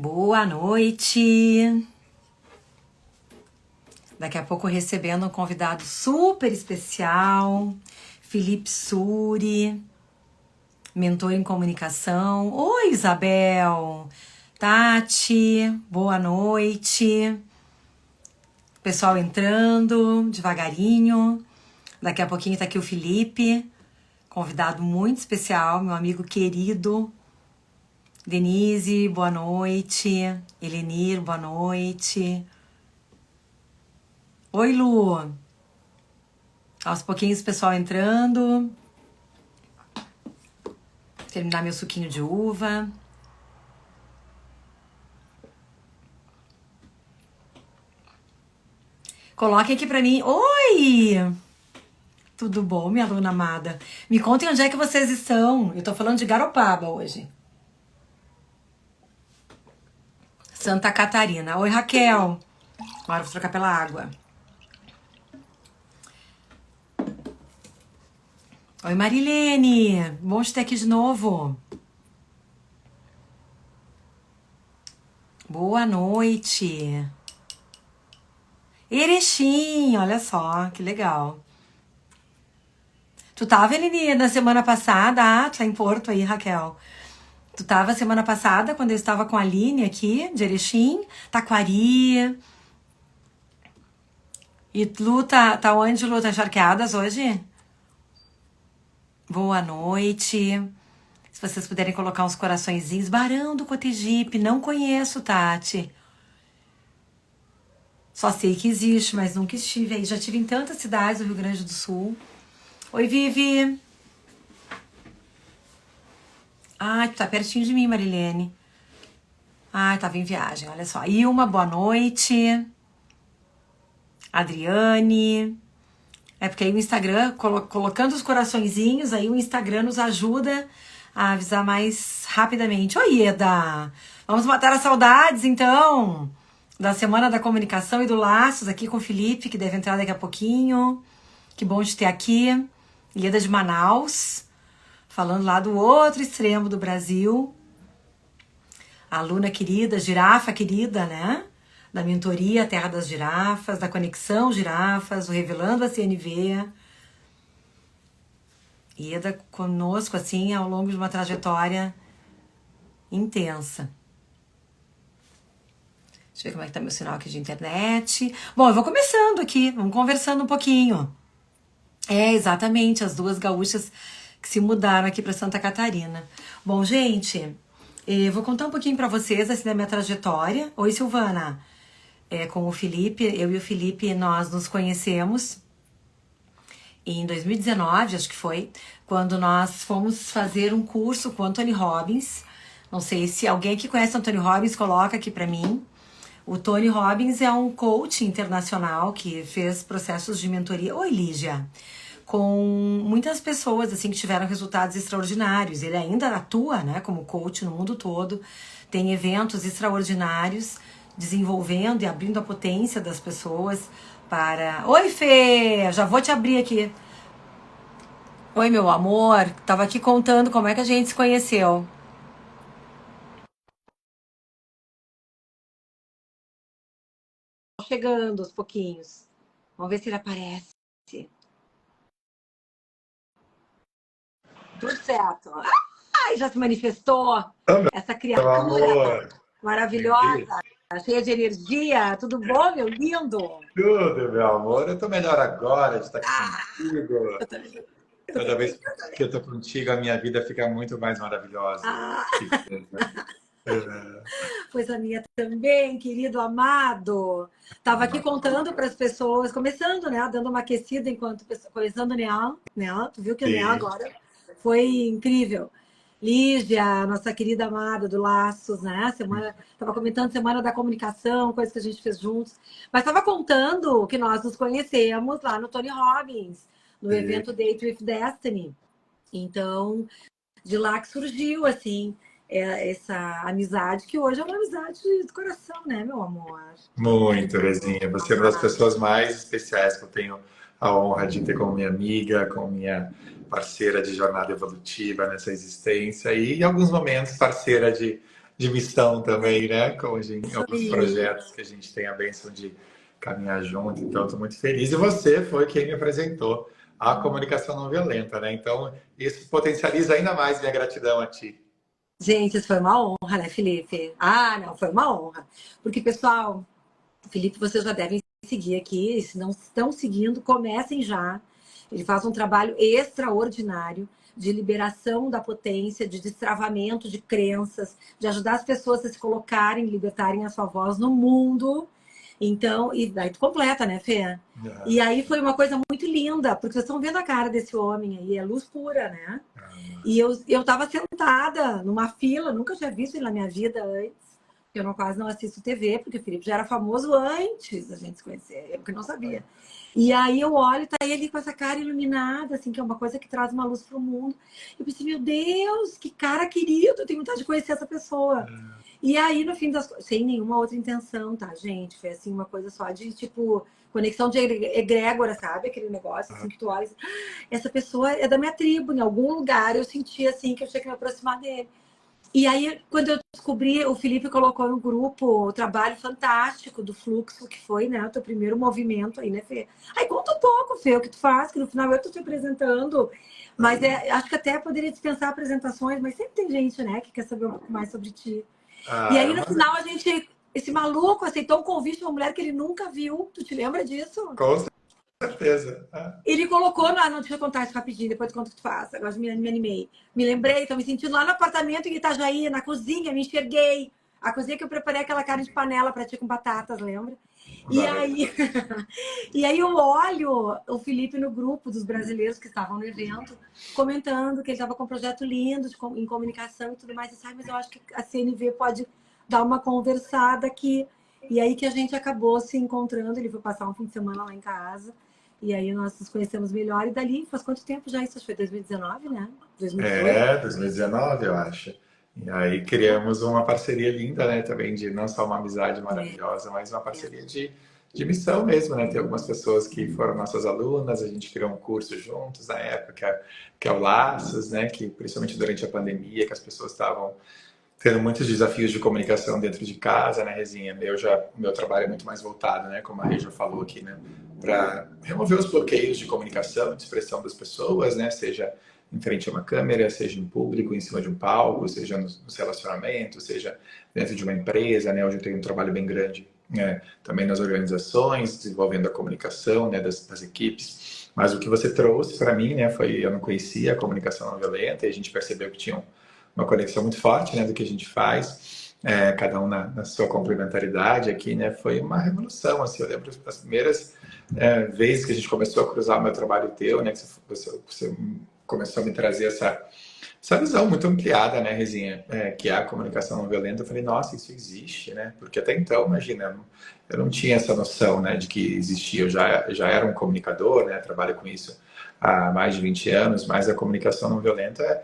Boa noite! Daqui a pouco recebendo um convidado super especial, Felipe Suri, mentor em comunicação. Oi, Isabel! Tati, boa noite! Pessoal entrando devagarinho. Daqui a pouquinho tá aqui o Felipe, convidado muito especial, meu amigo querido. Denise, boa noite. Elenir, boa noite. Oi, Lu. Aos pouquinhos o pessoal entrando. Terminar meu suquinho de uva. Coloquem aqui pra mim. Oi! Tudo bom, minha aluna amada? Me contem onde é que vocês estão. Eu tô falando de Garopaba hoje. Santa Catarina. Oi, Raquel. Agora vou trocar pela água. Oi, Marilene. Bom te ter aqui de novo. Boa noite. Erechim, olha só, que legal. Tu tava, Eline, na semana passada? Ah, tu tá em Porto aí, Raquel. Tu tava semana passada, quando eu estava com a Aline aqui, de Erechim, Taquari. E Lu, tá onde, Lu? Tá Charqueadas hoje? Boa noite. Se vocês puderem colocar uns coraçõezinhos. Barão do Cotegipe, não conheço, Tati. Só sei que existe, mas nunca estive aí. Já estive em tantas cidades do Rio Grande do Sul. Oi, Vivi. Ah, tu tá pertinho de mim, Marilene. Ah, tava em viagem, olha só. Ilma, boa noite. Adriane. É porque aí o Instagram, colocando os coraçõezinhos, aí o Instagram nos ajuda a avisar mais rapidamente. Oi, Eda! Vamos matar as saudades, então, da Semana da Comunicação e do Laços, aqui com o Felipe, que deve entrar daqui a pouquinho. Que bom te ter aqui. Ieda de Manaus, falando lá do outro extremo do Brasil. Aluna querida, girafa querida, né? Da mentoria Terra das Girafas, da Conexão Girafas, o Revelando a CNV. Ieda conosco, assim, ao longo de uma trajetória intensa. Deixa eu ver como é que tá meu sinal aqui de internet. Bom, eu vou começando aqui, vamos conversando um pouquinho. É, exatamente, as duas gaúchas que se mudaram aqui para Santa Catarina. Bom, gente, eu vou contar um pouquinho para vocês, assim, da minha trajetória. Oi, Silvana. Com o Felipe, eu e o Felipe, nós nos conhecemos em 2019, acho que foi, quando nós fomos fazer um curso com o Anthony Robbins. Não sei se alguém que conhece o Anthony Robbins, coloca aqui para mim. O Tony Robbins é um coach internacional que fez processos de mentoria. Oi, Lígia. Com muitas pessoas assim que tiveram resultados extraordinários. Ele ainda atua, né, como coach no mundo todo. Tem eventos extraordinários, desenvolvendo e abrindo a potência das pessoas para... Oi, Fê! Já vou te abrir aqui. Oi, meu amor. Tava aqui contando como é que a gente se conheceu. Chegando aos pouquinhos. Vamos ver se ele aparece. Tudo certo. Ai, já se manifestou essa Meu criatura amor, maravilhosa, cheia de energia. Tudo bom, meu lindo? tudo, meu amor. Eu tô melhor agora de estar aqui contigo. Eu também. Eu Toda também. vez que eu tô contigo, a minha vida fica muito mais maravilhosa. Ah, Que coisa. É, coisa minha também, querido amado. Tava aqui contando para as pessoas, começando, né, dando uma aquecida enquanto começando o Neal, né? Tu viu que o Neal sim, agora foi incrível. Lígia, nossa querida amada do Laços, né? Tava comentando Semana da Comunicação, coisas que a gente fez juntos. Mas tava contando que nós nos conhecemos lá no Tony Robbins, no sim. evento Date with Destiny. Então, de lá que surgiu, assim, essa amizade, que hoje é uma amizade do coração, né, meu amor? Muito, Rezinha. Você é uma das pessoas mais especiais que eu tenho a honra de ter como minha amiga, como minha parceira de jornada evolutiva nessa existência e, em alguns momentos, parceira de de missão também, né? Como em Isso alguns aí. projetos que a gente tem a bênção de caminhar junto, então estou muito feliz. E você foi quem me apresentou a comunicação não violenta, né? Então, isso potencializa ainda mais minha gratidão a ti. Gente, isso foi uma honra, né, Felipe? Ah, não, foi uma honra. Porque, pessoal, Felipe, vocês já devem seguir aqui. Se não estão seguindo, comecem já. Ele faz um trabalho extraordinário de liberação da potência, de destravamento de crenças, de ajudar as pessoas a se colocarem, libertarem a sua voz no mundo. Então, e daí tu completa, né, Fê? Ah, E aí foi uma coisa muito linda, porque vocês estão vendo a cara desse homem aí, é luz pura, né? E eu tava sentada numa fila, nunca tinha visto ele na minha vida antes. Eu não, quase não assisto TV, porque o Felipe já era famoso antes da gente se conhecer, eu que não sabia. E aí eu olho, tá ele com essa cara iluminada, assim, que é uma coisa que traz uma luz pro mundo. Eu pensei, meu Deus, que cara querido, eu tenho vontade de conhecer essa pessoa. E aí, no fim das coisas, sem nenhuma outra intenção, tá, gente? Foi assim, uma coisa só de, tipo, conexão de egrégora, sabe? Aquele negócio, assim, que tu olha, essa pessoa é da minha tribo, em algum lugar eu senti, assim, que eu tinha que me aproximar dele. E aí, quando eu descobri, o Felipe colocou no grupo o trabalho fantástico do fluxo, que foi, né, o teu primeiro movimento aí, né, Fê? Aí conta um pouco, Fê, o que tu faz, que no final eu tô te apresentando. Mas acho que até poderia dispensar apresentações, mas sempre tem gente, né, que quer saber um pouco mais sobre ti. E ah, é aí, no uma... final, esse maluco aceitou um convite de uma mulher que ele nunca viu. Tu te lembra disso? Com certeza. Ah, Ele colocou lá, não, deixa eu contar isso rapidinho, depois de conta o que tu faz. Agora me animei. Me lembrei, tô me sentindo lá no apartamento em Itajaí, na cozinha, me enxerguei. A cozinha que eu preparei aquela carne de panela pra ti com batatas, lembra? E valeu. aí, e aí eu olho o Felipe no grupo dos brasileiros que estavam no evento, comentando que ele estava com um projeto lindo em comunicação e tudo mais. E sai, mas eu acho que a CNV pode dar uma conversada aqui. E aí que a gente acabou se encontrando, ele foi passar um fim de semana lá em casa. E aí nós nos conhecemos melhor. E dali, faz quanto tempo já isso? Acho que foi 2019, né? 2018? É, 2019, eu acho. E aí criamos uma parceria linda, né, também de não só uma amizade É, maravilhosa, mas uma é. parceria de missão mesmo, né? Tem algumas pessoas que foram nossas alunas, a gente criou um curso juntos na época, que é o Laços, né? Que principalmente durante a pandemia, que as pessoas estavam tendo muitos desafios de comunicação dentro de casa, né, Rezinha? O meu trabalho é muito mais voltado, né, como a Rê já falou aqui, né, para remover os bloqueios de comunicação, de expressão das pessoas, né, seja em frente a uma câmera, seja em público, em cima de um palco, seja nos relacionamentos, seja dentro de uma empresa, né, onde eu tenho um trabalho bem grande, né, também nas organizações, desenvolvendo a comunicação, né, das equipes. Mas o que você trouxe para mim, né, foi eu não conhecia a comunicação não violenta e a gente percebeu que tinha uma conexão muito forte, né, do que a gente faz, cada um na sua complementaridade aqui, né, foi uma revolução, assim, eu lembro das primeiras vezes que a gente começou a cruzar o meu trabalho e teu, né, que você começou a me trazer essa visão muito ampliada, né, Rezinha, que é a comunicação não violenta. Eu falei, nossa, isso existe, né, porque até então, imagina, eu não tinha essa noção, né, de que existia, já era um comunicador, né, trabalho com isso há mais de 20 anos, mas a comunicação não violenta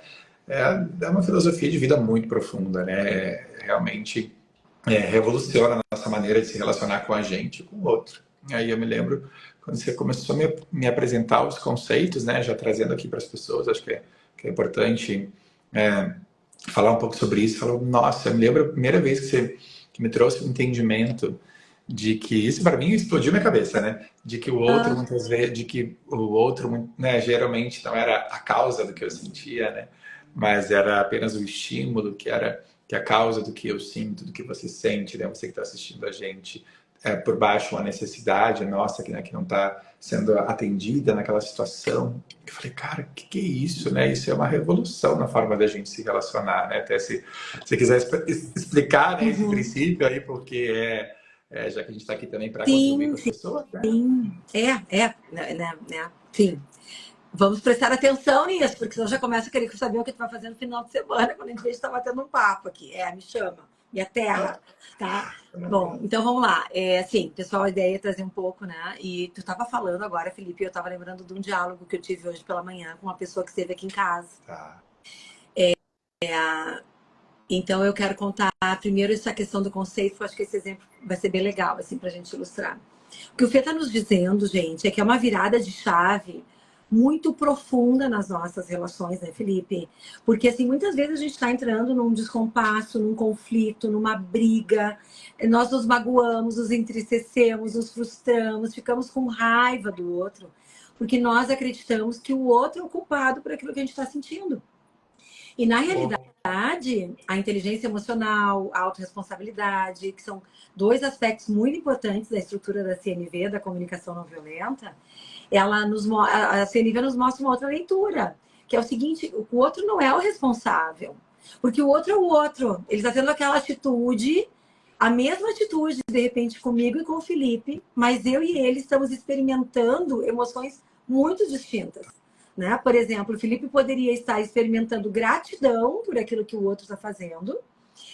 é uma filosofia de vida muito profunda, né? Realmente revoluciona a nossa maneira de se relacionar com a gente e com o outro. Aí eu me lembro quando você começou a me apresentar os conceitos, né? Já trazendo aqui para as pessoas, acho que é importante é, falar um pouco sobre isso. Falou, nossa, eu me lembro a primeira vez que me trouxe o entendimento de que isso para mim explodiu minha cabeça, né? De que o outro Ah, muitas vezes, de que o outro, né, geralmente não era a causa do que eu sentia, né? Mas era apenas o estímulo que é a causa do que eu sinto, do que você sente, né? Você que está assistindo a gente, por baixo uma necessidade nossa que, né, que não está sendo atendida naquela situação. Eu falei, cara, o que é isso, né? Isso é uma revolução na forma da gente se relacionar, né? Até se quiser explicar, né, esse uhum. princípio aí, porque já que a gente está aqui também para contribuir Sim, com as pessoas, né? sim. Né? Sim. Vamos prestar atenção nisso, porque senão já começa a querer saber o que tu vai fazer no final de semana, quando a gente vê que está batendo um papo aqui. Me chama, minha terra, tá? Bom, então vamos lá. Assim, pessoal, a ideia é trazer um pouco, né? E tu estava falando agora, Felipe, eu estava lembrando de um diálogo que eu tive hoje pela manhã com uma pessoa que esteve aqui em casa. Tá. Então eu quero contar primeiro essa questão do conceito, porque eu acho que esse exemplo vai ser bem legal, assim, para a gente ilustrar. O que o Fê está nos dizendo, gente, é que é uma virada de chave muito profunda nas nossas relações, né, Felipe? Porque, assim, muitas vezes a gente está entrando num descompasso, num conflito, numa briga, nós nos magoamos, nos entristecemos, nos frustramos, ficamos com raiva do outro, porque nós acreditamos que o outro é o culpado por aquilo que a gente está sentindo. E, na realidade, a inteligência emocional, a autorresponsabilidade, que são dois aspectos muito importantes da estrutura da CNV, da comunicação não violenta, a CNV nos mostra uma outra leitura, que é o seguinte: o outro não é o responsável, porque o outro é o outro. Ele está tendo aquela atitude, a mesma atitude, de repente, comigo e com o Felipe, mas eu e ele estamos experimentando emoções muito distintas. Né? Por exemplo, o Felipe poderia estar experimentando gratidão por aquilo que o outro está fazendo,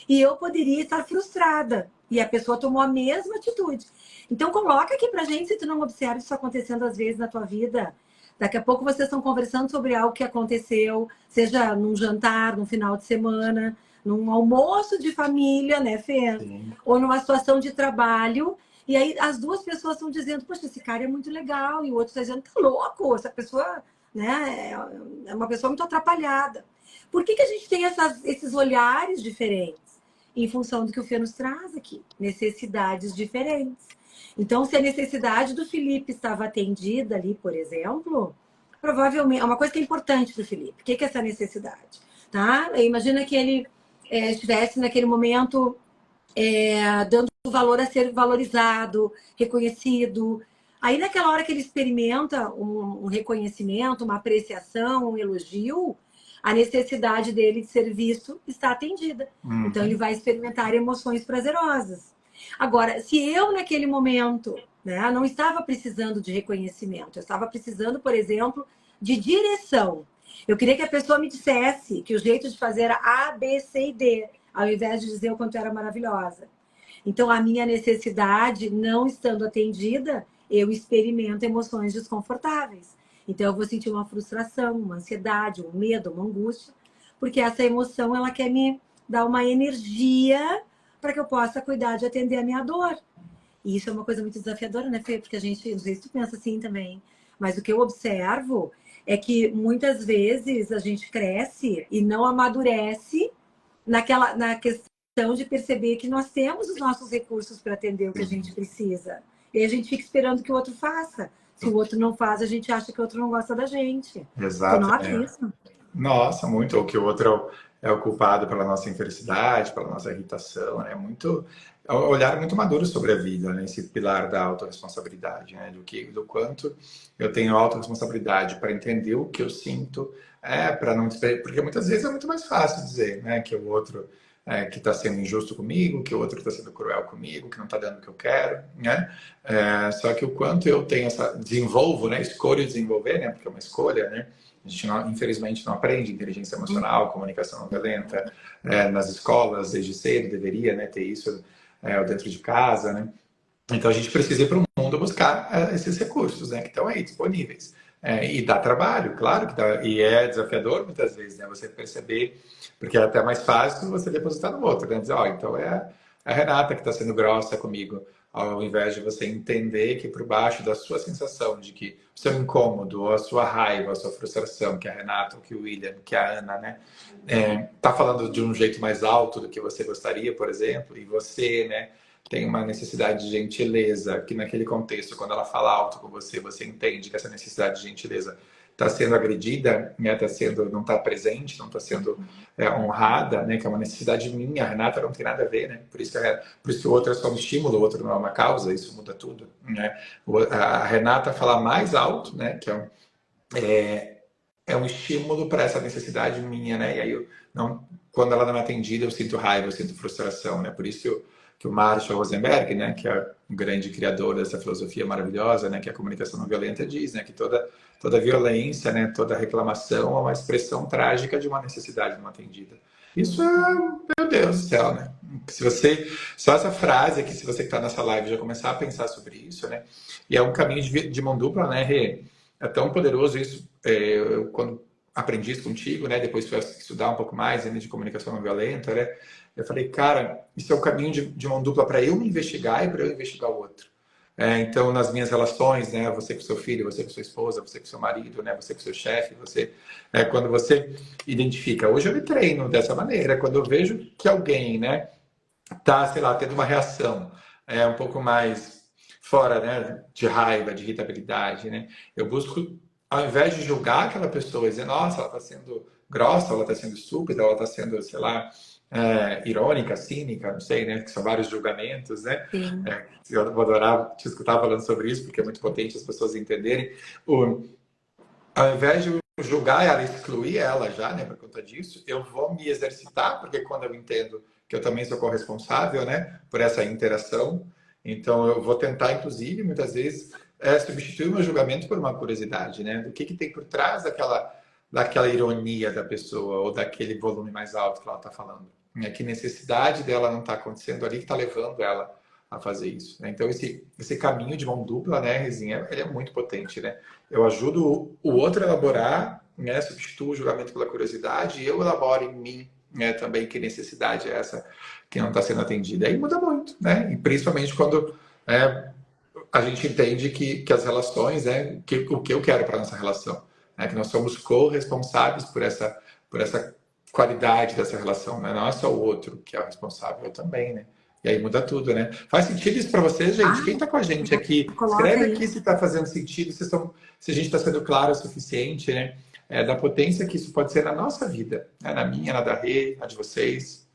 e eu poderia estar frustrada. E a pessoa tomou a mesma atitude. Então, coloca aqui pra gente, se tu não observa isso acontecendo às vezes na tua vida. Daqui a pouco vocês estão conversando sobre algo que aconteceu, seja num jantar, num final de semana, num almoço de família, né, Fê? Sim. Ou numa situação de trabalho. E aí as duas pessoas estão dizendo, poxa, esse cara é muito legal. E o outro está dizendo, tá louco, essa pessoa, né, é uma pessoa muito atrapalhada. Por que a gente tem esses olhares diferentes? Em função do que o Fê nos traz aqui. Necessidades diferentes. Então, se a necessidade do Felipe estava atendida ali, por exemplo, provavelmente é uma coisa que é importante para o Felipe. O que é essa necessidade? Tá? Imagina que ele estivesse naquele momento dando valor a ser valorizado, reconhecido. Aí, naquela hora que ele experimenta um reconhecimento, uma apreciação, um elogio, a necessidade dele de ser visto está atendida. Então, ele vai experimentar emoções prazerosas. Agora, se eu, naquele momento, né, não estava precisando de reconhecimento, eu estava precisando, por exemplo, de direção. Eu queria que a pessoa me dissesse que o jeito de fazer era A, B, C e D, ao invés de dizer o quanto era maravilhosa. Então, a minha necessidade não estando atendida, eu experimento emoções desconfortáveis. Então, eu vou sentir uma frustração, uma ansiedade, um medo, uma angústia, porque essa emoção ela quer me dar uma energia para que eu possa cuidar de atender a minha dor. E isso é uma coisa muito desafiadora, né, Fê? Porque a gente, não sei se tu pensa assim também, mas o que eu observo é que muitas vezes a gente cresce e não amadurece na questão de perceber que nós temos os nossos recursos para atender o que a gente precisa. E aí a gente fica esperando que o outro faça. Se o outro não faz, a gente acha que o outro não gosta da gente. Tu Exato. nota isso? Nossa, muito. Ou que o outro é o culpado pela nossa infelicidade, pela nossa irritação, né? Muito, é um olhar muito maduro sobre a vida, né? Esse pilar da autorresponsabilidade, né? Do quanto eu tenho autorresponsabilidade para entender o que eu sinto, para não porque muitas vezes é muito mais fácil dizer, né? Que o outro que está sendo injusto comigo, que o outro está sendo cruel comigo, que não está dando o que eu quero, né? Só que o quanto eu tenho desenvolvo, né? Escolho desenvolver, né? Porque é uma escolha, né? A gente, não, infelizmente, não aprende inteligência emocional, comunicação não violenta nas escolas desde cedo, deveria, né, ter isso dentro de casa, né? Então a gente precisa ir para o mundo buscar esses recursos, né, que estão aí disponíveis. E dá trabalho, claro que dá, e é desafiador muitas vezes, né, você perceber, porque é até mais fácil você depositar no outro, né, dizer, então é a Renata que está sendo grossa comigo, ao invés de você entender que por baixo da sua sensação de que o seu incômodo, ou a sua raiva, a sua frustração, que a Renata, que o William, que a Ana, né, tá falando de um jeito mais alto do que você gostaria, por exemplo, e você, né, tem uma necessidade de gentileza, que naquele contexto, quando ela fala alto com você, você entende que essa necessidade de gentileza está sendo agredida, né, não está presente, não está sendo honrada, né, que é uma necessidade minha, a Renata não tem nada a ver, né, por isso que o outro é só um estímulo, o outro não é uma causa, isso muda tudo, né, a Renata falar mais alto, né, que é um estímulo para essa necessidade minha, né, e aí quando ela não é atendida, eu sinto raiva, eu sinto frustração, né, por isso que o Marshall Rosenberg, né, que é um grande criador dessa filosofia maravilhosa, né, que é a comunicação não violenta diz, né, que toda violência, né, toda reclamação é uma expressão trágica de uma necessidade não atendida. Isso meu Deus do céu, né? Se você, só essa frase aqui, se você que está nessa live já começar a pensar sobre isso, né? E é um caminho de mão dupla, né, Rê? É tão poderoso isso. Eu, quando aprendi isso contigo, né, depois fui estudar um pouco mais ainda de comunicação não violenta, né? Eu falei, cara, isso é o caminho de mão dupla para eu me investigar e para eu investigar o outro. Então, nas minhas relações, né, você com seu filho, você com sua esposa, você com seu marido, né, você com seu chefe, quando você identifica. Hoje eu me treino dessa maneira, quando eu vejo que alguém, né, tá, sei lá, tendo uma reação um pouco mais fora, né, de raiva, de irritabilidade, né, eu busco, ao invés de julgar aquela pessoa, dizer, nossa, ela está sendo grossa, ela está sendo estúpida, ela está sendo, sei lá, irônica, cínica, não sei, né, que são vários julgamentos, né, Sim. eu vou adorar te escutar falando sobre isso, porque é muito potente as pessoas entenderem. Ao invés de julgar ela, excluir ela já, né, por conta disso, eu vou me exercitar, porque quando eu entendo que eu também sou corresponsável, né, por essa interação, então eu vou tentar, inclusive, muitas vezes, substituir o meu julgamento por uma curiosidade, né, do que tem por trás daquela ironia da pessoa ou daquele volume mais alto que ela está falando. Né, que necessidade dela não está acontecendo ali que está levando ela a fazer isso. Né? Então, esse caminho de mão dupla, né, Rezinha, ele é muito potente, né? Eu ajudo o outro a elaborar, né, substituo o julgamento pela curiosidade e eu elaboro em mim, né, também que necessidade é essa que não está sendo atendida. Aí muda muito, né? E principalmente quando a gente entende que as relações, né, o que eu quero para nossa relação, né, que nós somos corresponsáveis por essa qualidade dessa relação, né? Não é só o outro que é o responsável, eu também, né? E aí muda tudo, né? Faz sentido isso para vocês, gente? Quem Ah, está com a gente aqui, coloca escreve aí. aqui se está fazendo sentido, se a gente está sendo claro o suficiente, né? Da potência que isso pode ser na nossa vida, né? Na minha, na da Rê, na de vocês.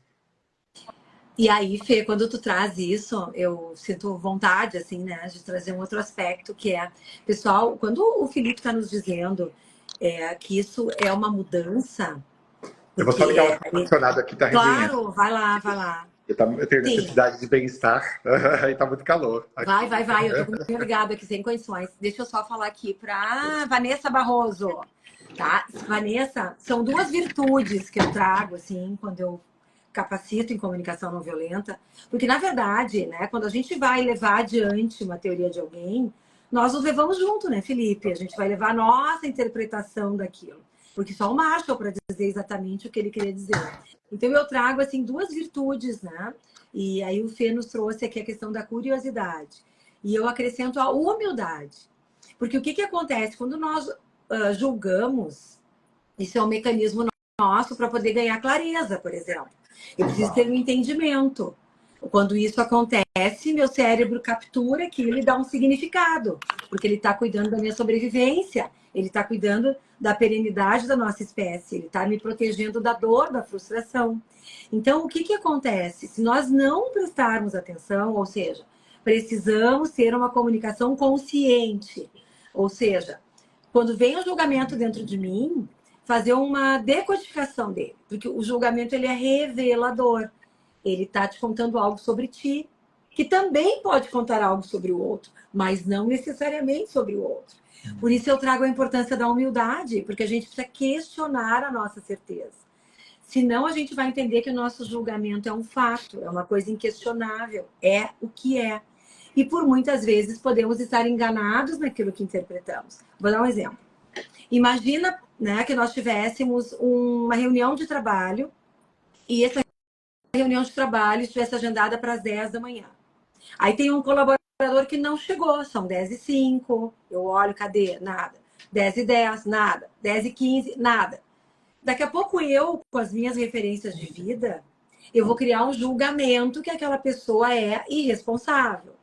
E aí, Fê, quando tu traz isso, eu sinto vontade, assim, né, de trazer um outro aspecto que é, pessoal, quando o Felipe está nos dizendo que isso é uma mudança, Eu vou só ligar o porque, ar-condicionado aqui, tá, Rezinha? claro, vai lá, vai lá. Eu tenho Sim, necessidade de bem-estar e tá muito calor aqui. vai, eu tô com o meu ligado aqui, sem condições. Deixa eu só falar aqui para Vanessa Barroso, tá? Vanessa, são duas virtudes que eu trago, assim, quando eu capacito em comunicação não violenta, porque na verdade, né, quando a gente vai levar adiante uma teoria de alguém, nós nos levamos junto, né, Felipe? A gente vai levar a nossa interpretação daquilo, porque só o Marshall para dizer exatamente o que ele queria dizer. Então eu trago assim duas virtudes, né? E aí o Fê nos trouxe aqui a questão da curiosidade. E eu acrescento a humildade. Porque o que acontece quando nós julgamos, isso é um mecanismo nosso para poder ganhar clareza, por exemplo. Eu preciso ter um entendimento. Quando isso acontece, meu cérebro captura aquilo e dá um significado, porque ele está cuidando da minha sobrevivência, ele está cuidando da perenidade da nossa espécie, ele está me protegendo da dor, da frustração. Então, o que acontece? Se nós não prestarmos atenção, ou seja, precisamos ter uma comunicação consciente, ou seja, quando vem o julgamento dentro de mim, fazer uma decodificação dele, porque o julgamento ele é revelador. Ele está te contando algo sobre ti, que também pode contar algo sobre o outro, mas não necessariamente sobre o outro. Por isso eu trago a importância da humildade, porque a gente precisa questionar a nossa certeza. Senão a gente vai entender que o nosso julgamento é um fato, é uma coisa inquestionável, é o que é. E por muitas vezes podemos estar enganados naquilo que interpretamos. Vou dar um exemplo. Imagina, né, que nós tivéssemos uma reunião de trabalho e essa reunião de trabalho estivesse agendada para as 10 da manhã. Aí tem um colaborador que não chegou, são 10h05, eu olho, cadê? Nada. 10h10, nada. 10h15, nada. Daqui a pouco eu, com as minhas referências de vida, eu vou criar um julgamento que aquela pessoa é irresponsável.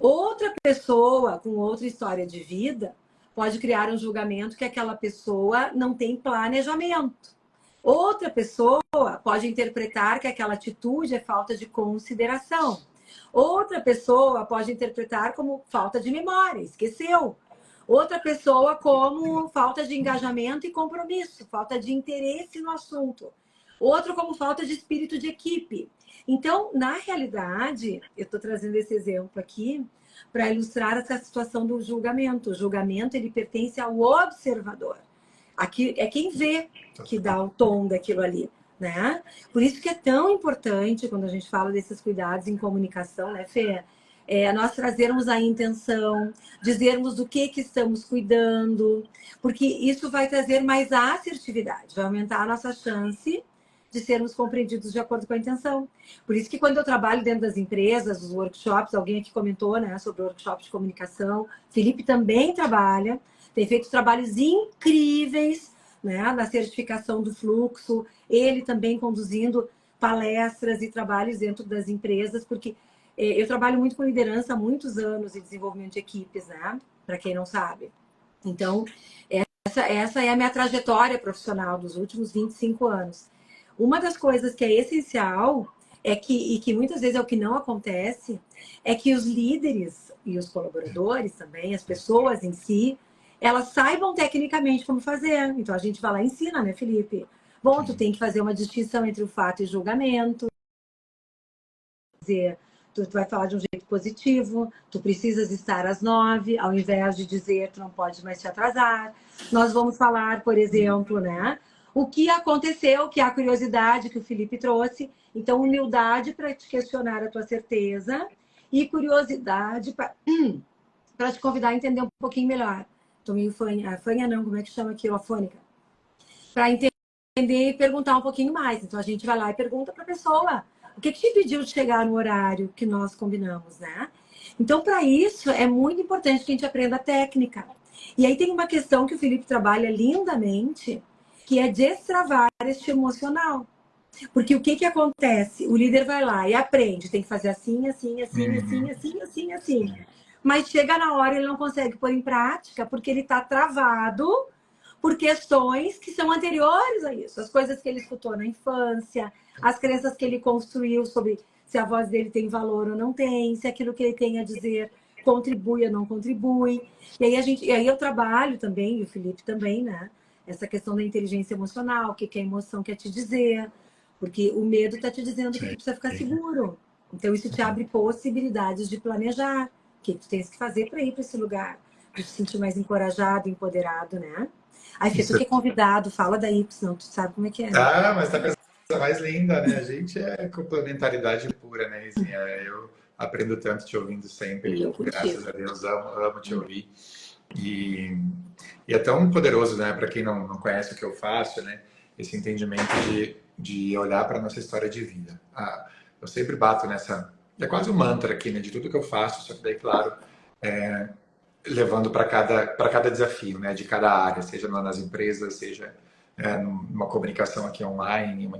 Outra pessoa com outra história de vida pode criar um julgamento que aquela pessoa não tem planejamento. Outra pessoa pode interpretar que aquela atitude é falta de consideração. Outra pessoa pode interpretar como falta de memória, esqueceu. Outra pessoa como falta de engajamento e compromisso, falta de interesse no assunto. Outro como falta de espírito de equipe. Então, na realidade, eu estou trazendo esse exemplo aqui para ilustrar essa situação do julgamento. O julgamento ele pertence ao observador. Aqui é quem vê que dá o tom daquilo ali, né? Por isso que é tão importante quando a gente fala desses cuidados em comunicação, né, Fê? Nós trazermos a intenção, dizermos do que estamos cuidando, porque isso vai trazer mais assertividade, vai aumentar a nossa chance de sermos compreendidos de acordo com a intenção. Por isso que quando eu trabalho dentro das empresas, os workshops, alguém aqui comentou, né, sobre workshops de comunicação, Felipe também trabalha, tem feito trabalhos incríveis, né, na certificação do fluxo, ele também conduzindo palestras e trabalhos dentro das empresas, porque eu trabalho muito com liderança há muitos anos e desenvolvimento de equipes, né, para quem não sabe. Então, essa é a minha trajetória profissional dos últimos 25 anos. Uma das coisas que é essencial e que muitas vezes é o que não acontece, é que os líderes e os colaboradores também, as pessoas em si, elas saibam tecnicamente como fazer. Então a gente vai lá e ensina, né, Felipe? Bom, tu tem que fazer uma distinção entre o fato e julgamento. Dizer, tu vai falar de um jeito positivo, tu precisas estar às 9, ao invés de dizer tu não pode mais te atrasar. Nós vamos falar, por exemplo, né? O que aconteceu, que é a curiosidade que o Felipe trouxe. Então, humildade para te questionar a tua certeza e curiosidade para te convidar a entender um pouquinho melhor. Tô meio fanha. Fanha não, como é que chama aquilo? Afônica. Para entender e perguntar um pouquinho mais. Então, a gente vai lá e pergunta para a pessoa. O que te impediu de chegar no horário que nós combinamos, né? Então, para isso, é muito importante que a gente aprenda a técnica. E aí tem uma questão que o Felipe trabalha lindamente, que é destravar este emocional. Porque o que acontece? O líder vai lá e aprende, tem que fazer assim, assim, assim, assim, assim, assim, assim. Mas chega na hora e ele não consegue pôr em prática porque ele está travado por questões que são anteriores a isso. As coisas que ele escutou na infância, as crenças que ele construiu sobre se a voz dele tem valor ou não tem, se aquilo que ele tem a dizer contribui ou não contribui. E aí eu trabalho também, e o Felipe também, né? Essa questão da inteligência emocional, o que a emoção quer te dizer. Porque o medo está te dizendo que tu precisa ficar seguro. Então isso te abre possibilidades de planejar. O que tu tens que fazer para ir para esse lugar? Para te sentir mais encorajado, empoderado, né? Aí, Fê, tu que é convidado, fala da Y, tu sabe como é que é, né? Ah, mas tá a coisa mais linda, né? A gente é complementaridade pura, né, Rizinha? Eu aprendo tanto te ouvindo sempre. E eu Graças contigo. a Deus, amo te ouvir. E, e é tão poderoso, né, para quem não conhece o que eu faço, né? Esse entendimento de olhar para nossa história de vida. Eu sempre bato nessa. É quase um mantra aqui, né? De tudo que eu faço, só que daí, claro, levando para cada desafio, né, de cada área, seja nas empresas, seja numa comunicação aqui online,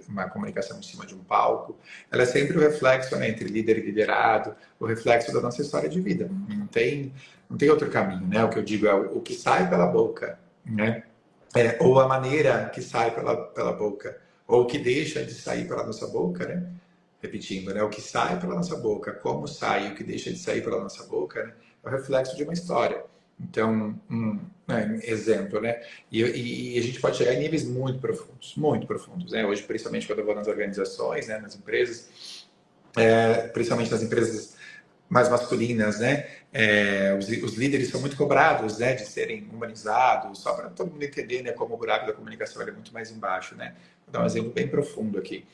uma comunicação em cima de um palco. Ela é sempre o reflexo, né, entre líder e liderado, o reflexo da nossa história de vida. Não tem outro caminho, né? O que eu digo é o que sai pela boca, né? Ou a maneira que sai pela boca, ou o que deixa de sair pela nossa boca, né? Repetindo, né? O que sai pela nossa boca, como sai, o que deixa de sair pela nossa boca, né? É o reflexo de uma história. Então, exemplo, né? E a gente pode chegar em níveis muito profundos, né? Hoje, principalmente quando eu vou nas organizações, né, nas empresas, principalmente nas empresas mais masculinas, né? Os líderes são muito cobrados, né, de serem humanizados, só para todo mundo entender, né, como o buraco da comunicação é muito mais embaixo, né? Vou dar um exemplo bem profundo aqui.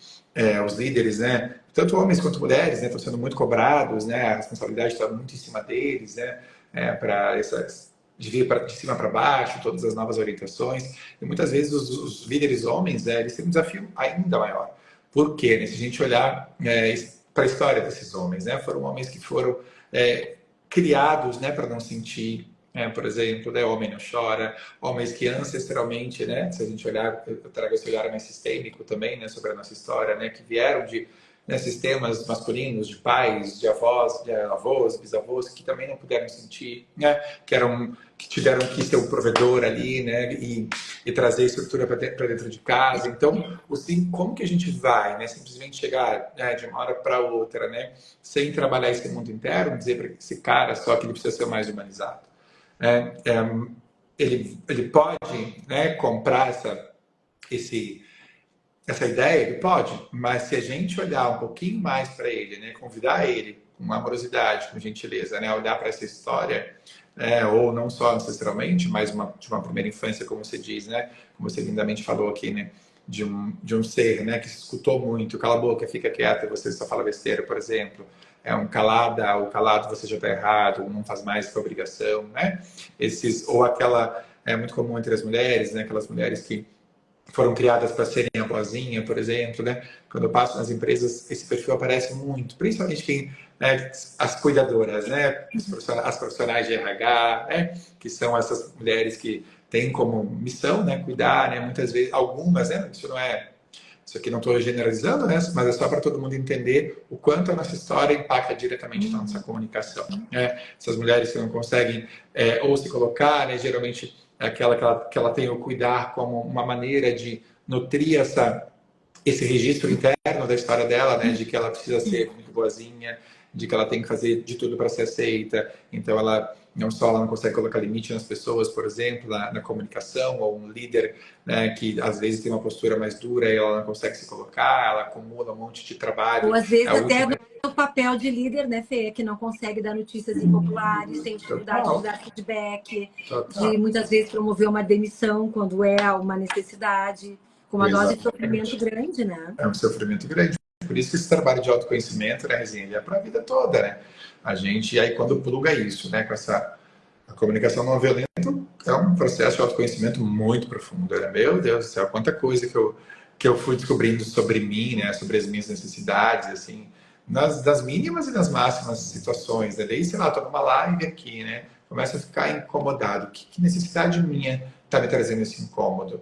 Os líderes, né, tanto homens quanto mulheres, né, estão sendo muito cobrados, né? A responsabilidade está muito em cima deles, né? Para essas de vir de cima para baixo, todas as novas orientações. E muitas vezes os líderes homens, né, eles têm um desafio ainda maior. Por quê? Né? Se a gente olhar para a história desses homens, né? Foram homens que foram criados, né, para não sentir, por exemplo, né, homem não chora, homens que ancestralmente, né, se a gente olhar, eu trago esse olhar mais sistêmico também, né, sobre a nossa história, né, que vieram de sistemas masculinos, de pais, de avós, bisavós, que também não puderam sentir, né, que tiveram que ser o provedor ali, né, e trazer estrutura para dentro de casa. Então, assim, como que a gente vai, né, simplesmente chegar, né, de uma hora para outra, né, sem trabalhar esse mundo interno, dizer para esse cara só que ele precisa ser mais humanizado, né? Ele pode, né, comprar essa ideia, ele pode, mas se a gente olhar um pouquinho mais para ele, né, convidar ele com amorosidade, com gentileza, né, olhar para essa história, ou não só ancestralmente, mas de uma primeira infância, como você diz, né, como você lindamente falou aqui, né, de um ser, né, que se escutou muito, cala a boca, fica quieta, você só fala besteira, por exemplo, o calado você já está errado, não faz mais que obrigação, né, ou aquela, é muito comum entre as mulheres, né, aquelas mulheres que foram criadas para serem a vozinha, por exemplo, né? Quando eu passo nas empresas, esse perfil aparece muito, principalmente quem, né, as cuidadoras, né? As profissionais de RH, né? Que são essas mulheres que têm como missão, né, cuidar, né? Muitas vezes, algumas, né? Isso aqui não estou generalizando, né? Mas é só para todo mundo entender o quanto a nossa história impacta diretamente na nossa comunicação. Né? Essas mulheres que não conseguem ou se colocar, né? Geralmente é aquela que ela tem o cuidar como uma maneira de nutrir esse registro interno da história dela, né? De que ela precisa ser muito boazinha, de que ela tem que fazer de tudo para ser aceita. Então ela não consegue colocar limite nas pessoas, por exemplo, na comunicação, ou um líder, né, que às vezes tem uma postura mais dura e ela não consegue se colocar, ela acumula um monte de Ou trabalho. às vezes A até última no papel de líder, né, Fê, que não consegue dar notícias impopulares, tem dificuldade de total, dar feedback, de total. muitas vezes promover uma demissão quando é uma necessidade, com uma dose de sofrimento Exatamente. grande, né? É um sofrimento grande. Por isso que esse trabalho de autoconhecimento, né, Rezinha, ele é para a vida toda, né? A gente, aí quando pluga isso, né, com essa a comunicação não violenta, é um processo de autoconhecimento muito profundo, né? Meu Deus do céu, quanta coisa que eu fui descobrindo sobre mim, né, sobre as minhas necessidades, assim, das mínimas e das máximas situações, né? Daí, sei lá, tô numa live aqui, né? Começa a ficar incomodado. Que necessidade minha tá me trazendo esse incômodo?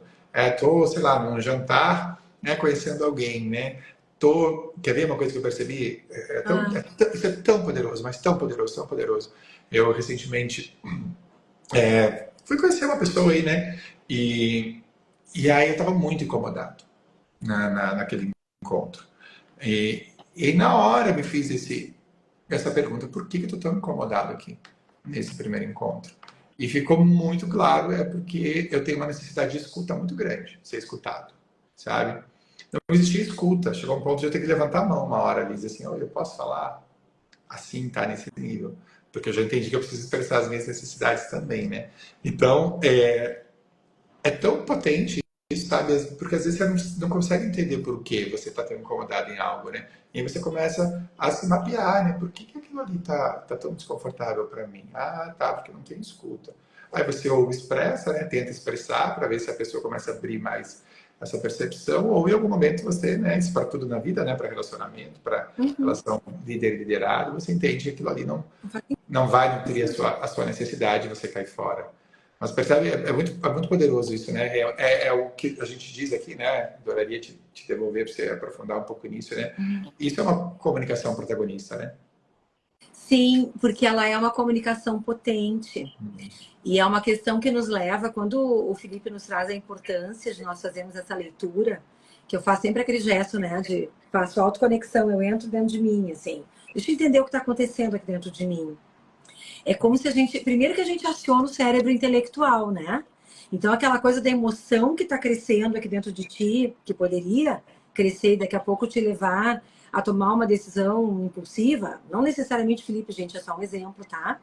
Tô, sei lá, num jantar, né, conhecendo alguém, né? Quer ver uma coisa que eu percebi? Ah, Isso é tão poderoso, mas tão poderoso, tão poderoso. Eu recentemente fui conhecer uma pessoa aí, né? E aí eu estava muito incomodado naquele encontro. E na hora eu me fiz essa pergunta: por que eu estou tão incomodado aqui, nesse primeiro encontro? E ficou muito claro, é porque eu tenho uma necessidade de escuta muito grande, ser escutado, sabe? Não existia escuta, chegou um ponto de eu ter que levantar a mão uma hora ali e dizer assim: oh, eu posso falar? Assim, tá nesse nível. Porque eu já entendi que eu preciso expressar as minhas necessidades também, né? Então, é tão potente isso, sabe? Porque às vezes você não consegue entender por que você está tão incomodado em algo, né? E aí você começa a se mapear, né? Por que aquilo ali tá tão desconfortável para mim? Ah, tá, porque não tem escuta. Aí você ou expressa, né? Tenta expressar para ver se a pessoa começa a abrir mais essa percepção, ou em algum momento você, né? Isso para tudo na vida, né? Para relacionamento, para uhum. relação líder e liderado, você entende que aquilo ali não vai nutrir a sua necessidade, você cai fora. Mas percebe, é muito poderoso isso, né? É o que a gente diz aqui, né? Adoraria te devolver para você aprofundar um pouco nisso, né? Isso é uma comunicação protagonista, né? Sim, porque ela é uma comunicação potente. E é uma questão que nos leva, quando o Felipe nos traz a importância de nós fazermos essa leitura, que eu faço sempre aquele gesto, né, de faço autoconexão, eu entro dentro de mim, assim, deixa eu entender o que está acontecendo aqui dentro de mim. É como se a gente, primeiro que a gente aciona o cérebro intelectual, né? Então aquela coisa da emoção que está crescendo aqui dentro de ti, que poderia crescer e daqui a pouco te levar a tomar uma decisão impulsiva, não necessariamente, Felipe, gente, é só um exemplo, tá?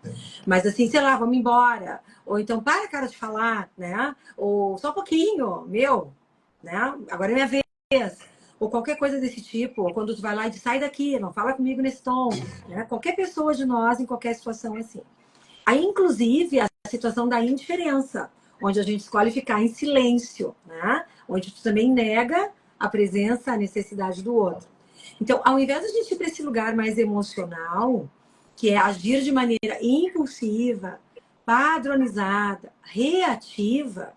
Mas assim, sei lá, vamos embora. Ou então, para, cara, de falar, né? Ou só um pouquinho, meu, né? Agora é minha vez. Ou qualquer coisa desse tipo. Ou quando tu vai lá e diz, sai daqui, não fala comigo nesse tom. Né? Qualquer pessoa de nós, em qualquer situação, é assim. Aí, inclusive, a situação da indiferença, onde a gente escolhe ficar em silêncio, né? Onde tu também nega a presença, a necessidade do outro. Então, ao invés de a gente ir para esse lugar mais emocional, que é agir de maneira impulsiva, padronizada, reativa,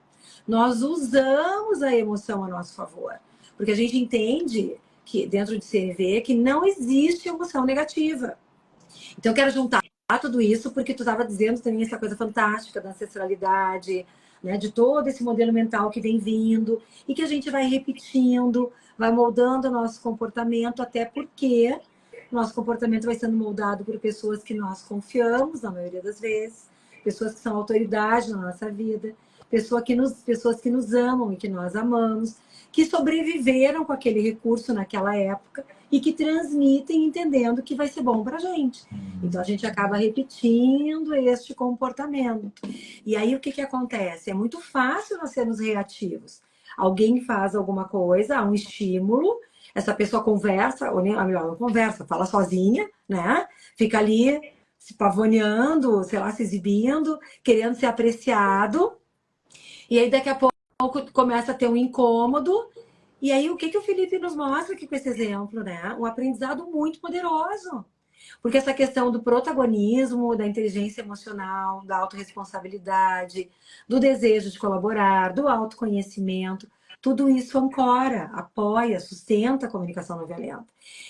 nós usamos a emoção a nosso favor. Porque a gente entende que dentro de CNV que não existe emoção negativa. Então, eu quero juntar tudo isso porque tu estava dizendo também essa coisa fantástica da ancestralidade, né, de todo esse modelo mental que vem vindo e que a gente vai repetindo, vai moldando o nosso comportamento, até porque nosso comportamento vai sendo moldado por pessoas que nós confiamos, na maioria das vezes, pessoas que são autoridade na nossa vida, pessoas que nos amam e que nós amamos, que sobreviveram com aquele recurso naquela época e que transmitem entendendo que vai ser bom para a gente. Então a gente acaba repetindo este comportamento. E aí o que acontece? É muito fácil nós sermos reativos. Alguém faz alguma coisa, há um estímulo, essa pessoa conversa, ou nem melhor, não conversa, fala sozinha, né? Fica ali se pavoneando, sei lá, se exibindo, querendo ser apreciado. E aí daqui a pouco começa a ter um incômodo. E aí, o que o Felipe nos mostra aqui com esse exemplo, né? Um aprendizado muito poderoso. Porque essa questão do protagonismo, da inteligência emocional, da autorresponsabilidade, do desejo de colaborar, do autoconhecimento, tudo isso ancora, apoia, sustenta a comunicação não violenta.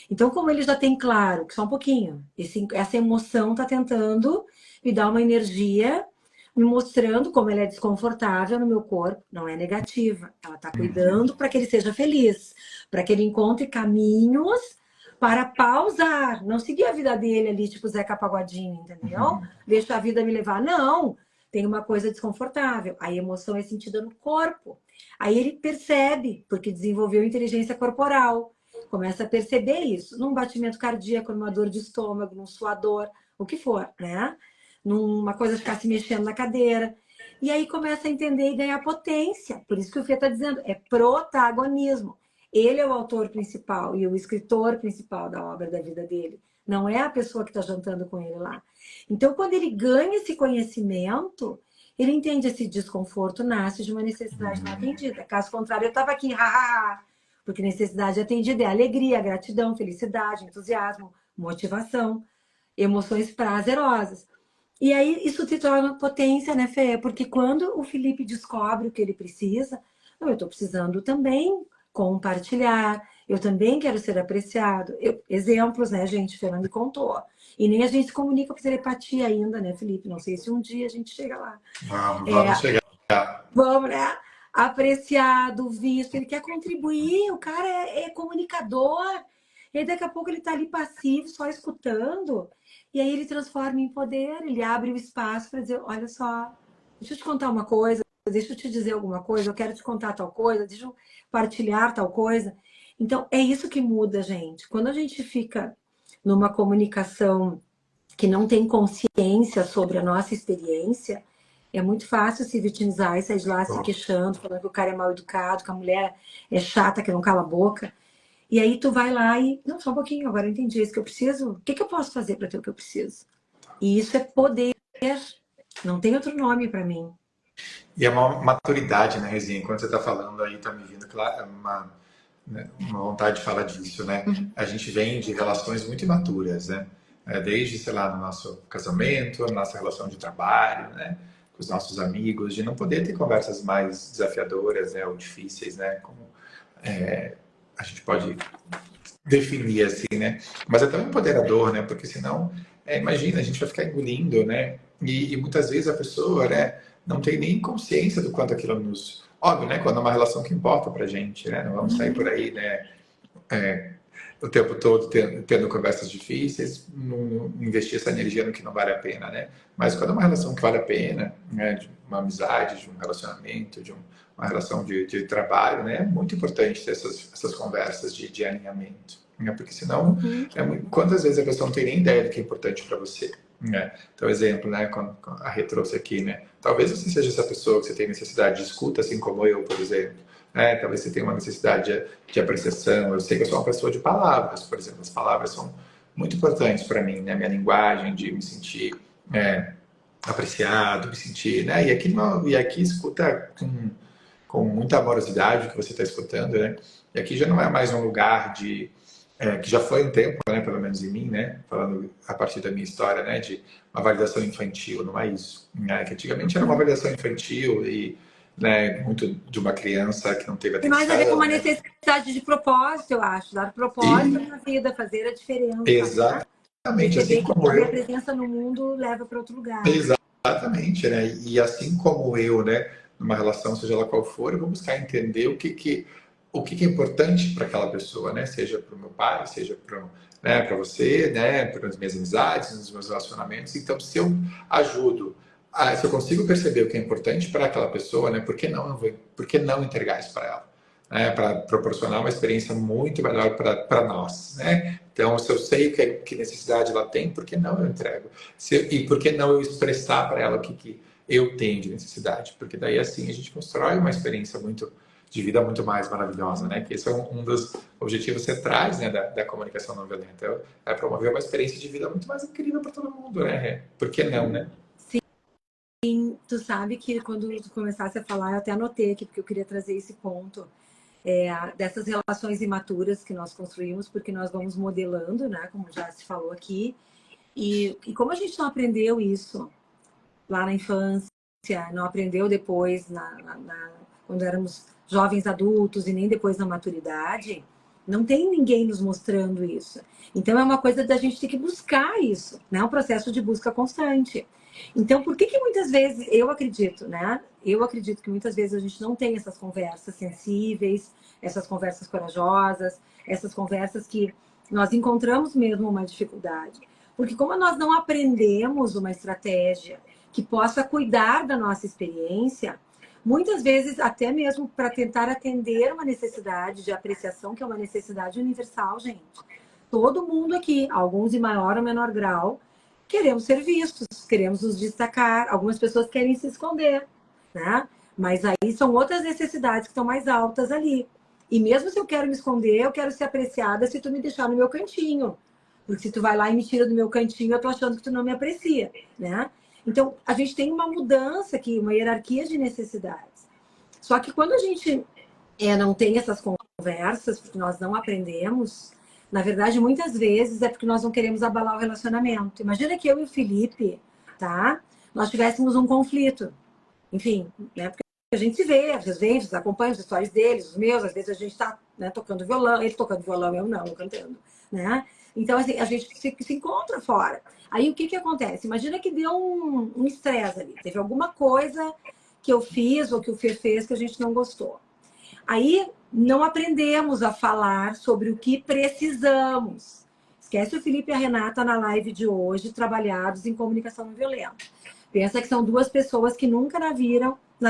Então, como ele já tem claro, que só um pouquinho, essa emoção está tentando me dar uma energia, me mostrando como ela é desconfortável no meu corpo, não é negativa. Ela está cuidando para que ele seja feliz, para que ele encontre caminhos para pausar, não seguir a vida dele ali, tipo Zeca Pagodinho, entendeu? Deixa a vida me levar. Não, tem uma coisa desconfortável. A emoção é sentida no corpo. Aí ele percebe, porque desenvolveu inteligência corporal. Começa a perceber isso, num batimento cardíaco, numa dor de estômago, num suador, o que for, né? Numa coisa ficar se mexendo na cadeira. E aí começa a entender e ganhar potência. Por isso que o Fê está dizendo, é protagonismo. Ele é o autor principal e o escritor principal da obra da vida dele. Não é a pessoa que está jantando com ele lá. Então, quando ele ganha esse conhecimento, ele entende esse desconforto nasce de uma necessidade não atendida. Caso contrário, eu estava aqui, hahaha, porque necessidade atendida é alegria, gratidão, felicidade, entusiasmo, motivação, emoções prazerosas. E aí isso te torna potência, né, Fê? Porque quando o Felipe descobre o que ele precisa, eu estou precisando também compartilhar, eu também quero ser apreciado. Exemplos, né, gente? Fernando me contou. E nem a gente se comunica por telepatia ainda, né, Felipe? Não sei se um dia a gente chega lá. Vamos chegar. Vamos, né? Apreciado, visto, ele quer contribuir, o cara é comunicador. E aí, daqui a pouco ele está ali passivo, só escutando. E aí ele transforma em poder, ele abre o espaço para dizer, olha só, deixa eu te contar uma coisa, deixa eu te dizer alguma coisa, eu quero te contar tal coisa, deixa eu partilhar tal coisa. Então, é isso que muda, gente. Quando a gente fica numa comunicação que não tem consciência sobre a nossa experiência, é muito fácil se vitimizar e sair de lá se queixando, falando que o cara é mal educado, que a mulher é chata, que não cala a boca. E aí tu vai lá e, não, só um pouquinho, agora eu entendi isso que eu preciso. O que eu posso fazer para ter o que eu preciso? E isso é poder. Não tem outro nome para mim. E é uma maturidade, né, Rezinha? Quando você está falando aí, está me vindo claro, uma vontade de falar disso, né? A gente vem de relações muito imaturas, né? Desde, sei lá, no nosso casamento, na nossa relação de trabalho, né? Com os nossos amigos, de não poder ter conversas mais desafiadoras, né? Ou difíceis, né? Como a gente pode definir assim, né? Mas é tão empoderador, né? Porque senão, imagina, a gente vai ficar engolindo, né? E muitas vezes a pessoa, né, não tem nem consciência do quanto aquilo nos... Óbvio, né? Quando é uma relação que importa pra gente, né? Não vamos sair por aí, né? O tempo todo tendo conversas difíceis, não investir essa energia no que não vale a pena, né? Mas quando é uma relação que vale a pena, né? De uma amizade, de um relacionamento, uma relação de trabalho, né? É muito importante ter essas conversas de alinhamento, né? Porque senão, quantas vezes a pessoa não tem nem ideia do que é importante para você, né? Então, exemplo, né? Quando a Rê trouxe aqui, né? Talvez você seja essa pessoa que você tem necessidade de escuta, assim como eu, por exemplo. Talvez você tenha uma necessidade de apreciação. Eu sei que eu sou uma pessoa de palavras, por exemplo. As palavras são muito importantes para mim, né? Minha linguagem, de me sentir apreciado, me sentir, né? E aqui escuta com muita amorosidade o que você está escutando, né? E aqui já não é mais um lugar que já foi um tempo, né? Pelo menos em mim, né? Falando a partir da minha história, né? De uma validação infantil, não é isso, né? Que antigamente era uma validação infantil e, né? Muito de uma criança que não teve Tem mais a ver com atenção, uma né? necessidade de propósito, eu acho. Dar propósito E na vida, fazer a diferença, né? exatamente, assim Perceber que como a minha eu, presença no mundo leva para outro lugar. exatamente, né? E assim como eu, né? Numa relação, seja ela qual for, eu vou buscar entender o que é importante para aquela pessoa, né? Seja para o meu pai, seja para, né, para você, né? Para as minhas amizades, nos meus relacionamentos. Então, se eu ajudo, se eu consigo perceber o que é importante para aquela pessoa, né? Por que não entregar isso para ela? Né, para proporcionar uma experiência muito melhor para nós, né? Então, se eu sei que necessidade ela tem, por que não eu entrego? E por que não eu expressar para ela o que eu tenho de necessidade? Porque daí assim a gente constrói uma experiência de vida muito mais maravilhosa, né? Que esse é um dos objetivos centrais, né, da comunicação não violenta, é promover uma experiência de vida muito mais incrível para todo mundo, né? Por que não, né? tu sabe que quando tu começasse a falar, eu até anotei aqui, porque eu queria trazer esse ponto, dessas relações imaturas que nós construímos, porque nós vamos modelando, né, como já se falou aqui, e como a gente não aprendeu isso lá na infância, não aprendeu depois, quando éramos jovens adultos e nem depois na maturidade, não tem ninguém nos mostrando isso. Então é uma coisa da gente ter que buscar isso, né? É um processo de busca constante. Então, por que que muitas vezes, eu acredito, né? Eu acredito que muitas vezes a gente não tem essas conversas sensíveis, essas conversas corajosas, essas conversas que nós encontramos mesmo uma dificuldade. Porque como nós não aprendemos uma estratégia que possa cuidar da nossa experiência, muitas vezes até mesmo para tentar atender uma necessidade de apreciação, que é uma necessidade universal, gente. Todo mundo aqui, alguns em maior ou menor grau, queremos ser vistos, queremos nos destacar. Algumas pessoas querem se esconder, né? Mas aí são outras necessidades que estão mais altas ali. E mesmo se eu quero me esconder, eu quero ser apreciada se tu me deixar no meu cantinho. Porque se tu vai lá e me tira do meu cantinho, eu tô achando que tu não me aprecia, né? Então, a gente tem uma mudança aqui, uma hierarquia de necessidades. Só que quando a gente não tem essas conversas, porque nós não aprendemos, na verdade, muitas vezes é porque nós não queremos abalar o relacionamento. Imagina que eu e o Felipe, tá? Nós tivéssemos um conflito. Enfim, né? Porque a gente se vê, às vezes acompanha as histórias deles, os meus, às vezes a gente tá, né, tocando violão, ele tocando violão, eu não, cantando, né? Então, assim, a gente se encontra fora. Aí, o que que acontece? Imagina que deu um estresse ali. Teve alguma coisa que eu fiz ou que o Fê fez que a gente não gostou. Aí não aprendemos a falar sobre o que precisamos. Esquece o Felipe e a Renata na live de hoje, trabalhados em comunicação não violenta. Pensa que são duas pessoas que nunca na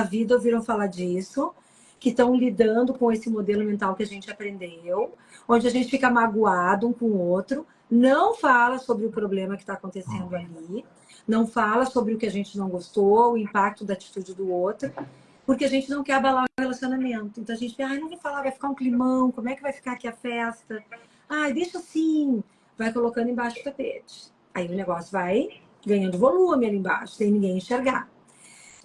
vida ouviram falar disso, que estão lidando com esse modelo mental que a gente aprendeu, onde a gente fica magoado um com o outro, não fala sobre o problema que está acontecendo ali, não fala sobre o que a gente não gostou, o impacto da atitude do outro, porque a gente não quer abalar o relacionamento. Então a gente pensa, não vou falar, vai ficar um climão, como é que vai ficar aqui a festa? Ai, deixa assim, vai colocando embaixo do tapete. Aí o negócio vai ganhando volume ali embaixo, sem ninguém enxergar.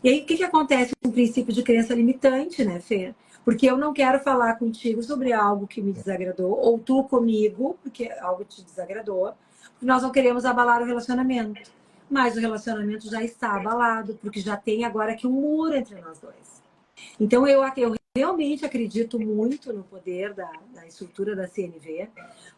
E aí o que acontece com o princípio de crença limitante, né, Fê? Porque eu não quero falar contigo sobre algo que me desagradou, ou tu comigo, porque algo te desagradou, porque nós não queremos abalar o relacionamento. Mas o relacionamento já está abalado, porque já tem agora aqui um muro entre nós dois. Então, eu realmente acredito muito no poder da estrutura da CNV,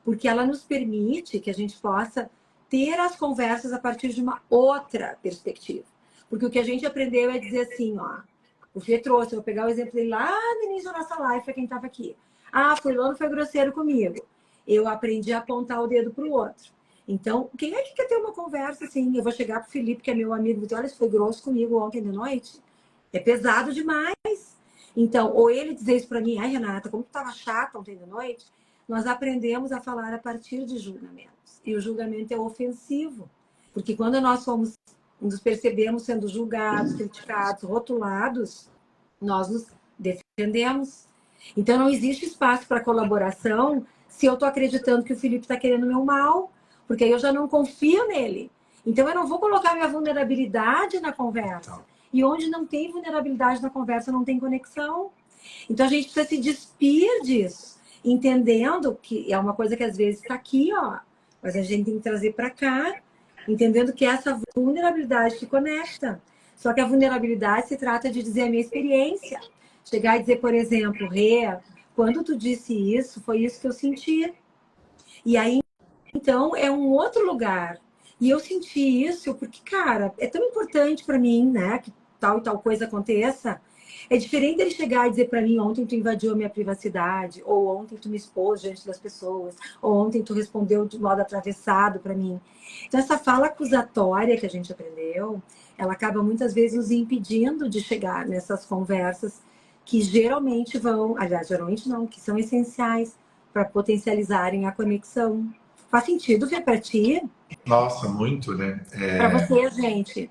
porque ela nos permite que a gente possa ter as conversas a partir de uma outra perspectiva. Porque o que a gente aprendeu é dizer assim, ó, o Fê trouxe, eu vou pegar o exemplo dele lá no início da nossa live, para quem estava aqui. Ah, fulano foi grosseiro comigo. Eu aprendi a apontar o dedo para o outro. Então, quem é que quer ter uma conversa assim? Eu vou chegar para o Felipe, que é meu amigo, e dizer, olha, isso foi grosso comigo ontem de noite. É pesado demais. Então, ou ele dizer isso para mim, ai, Renata, como tu estava chata ontem de noite, nós aprendemos a falar a partir de julgamentos. E o julgamento é ofensivo. Porque quando nós nos percebemos sendo julgados, criticados, rotulados, nós nos defendemos. Então, não existe espaço para colaboração se eu estou acreditando que o Felipe está querendo o meu mal, porque aí eu já não confio nele. Então, eu não vou colocar minha vulnerabilidade na conversa. E onde não tem vulnerabilidade na conversa, não tem conexão. Então, a gente precisa se despir disso, entendendo que é uma coisa que às vezes está aqui, ó, mas a gente tem que trazer para cá, entendendo que é essa vulnerabilidade que conecta. Só que a vulnerabilidade se trata de dizer a minha experiência. Chegar e dizer, por exemplo, Rê, quando tu disse isso, foi isso que eu senti. E aí, então, é um outro lugar. E eu senti isso porque, cara, é tão importante para mim, né, que tal e tal coisa aconteça. É diferente dele chegar e dizer para mim, ontem tu invadiu a minha privacidade, ou ontem tu me expôs diante das pessoas, ou ontem tu respondeu de modo atravessado para mim. Então, essa fala acusatória que a gente aprendeu, ela acaba muitas vezes nos impedindo de chegar nessas conversas que geralmente vão, aliás, geralmente não, que são essenciais para potencializarem a conexão. Faz sentido, Fê, para ti? Nossa, muito, né? Para você, gente.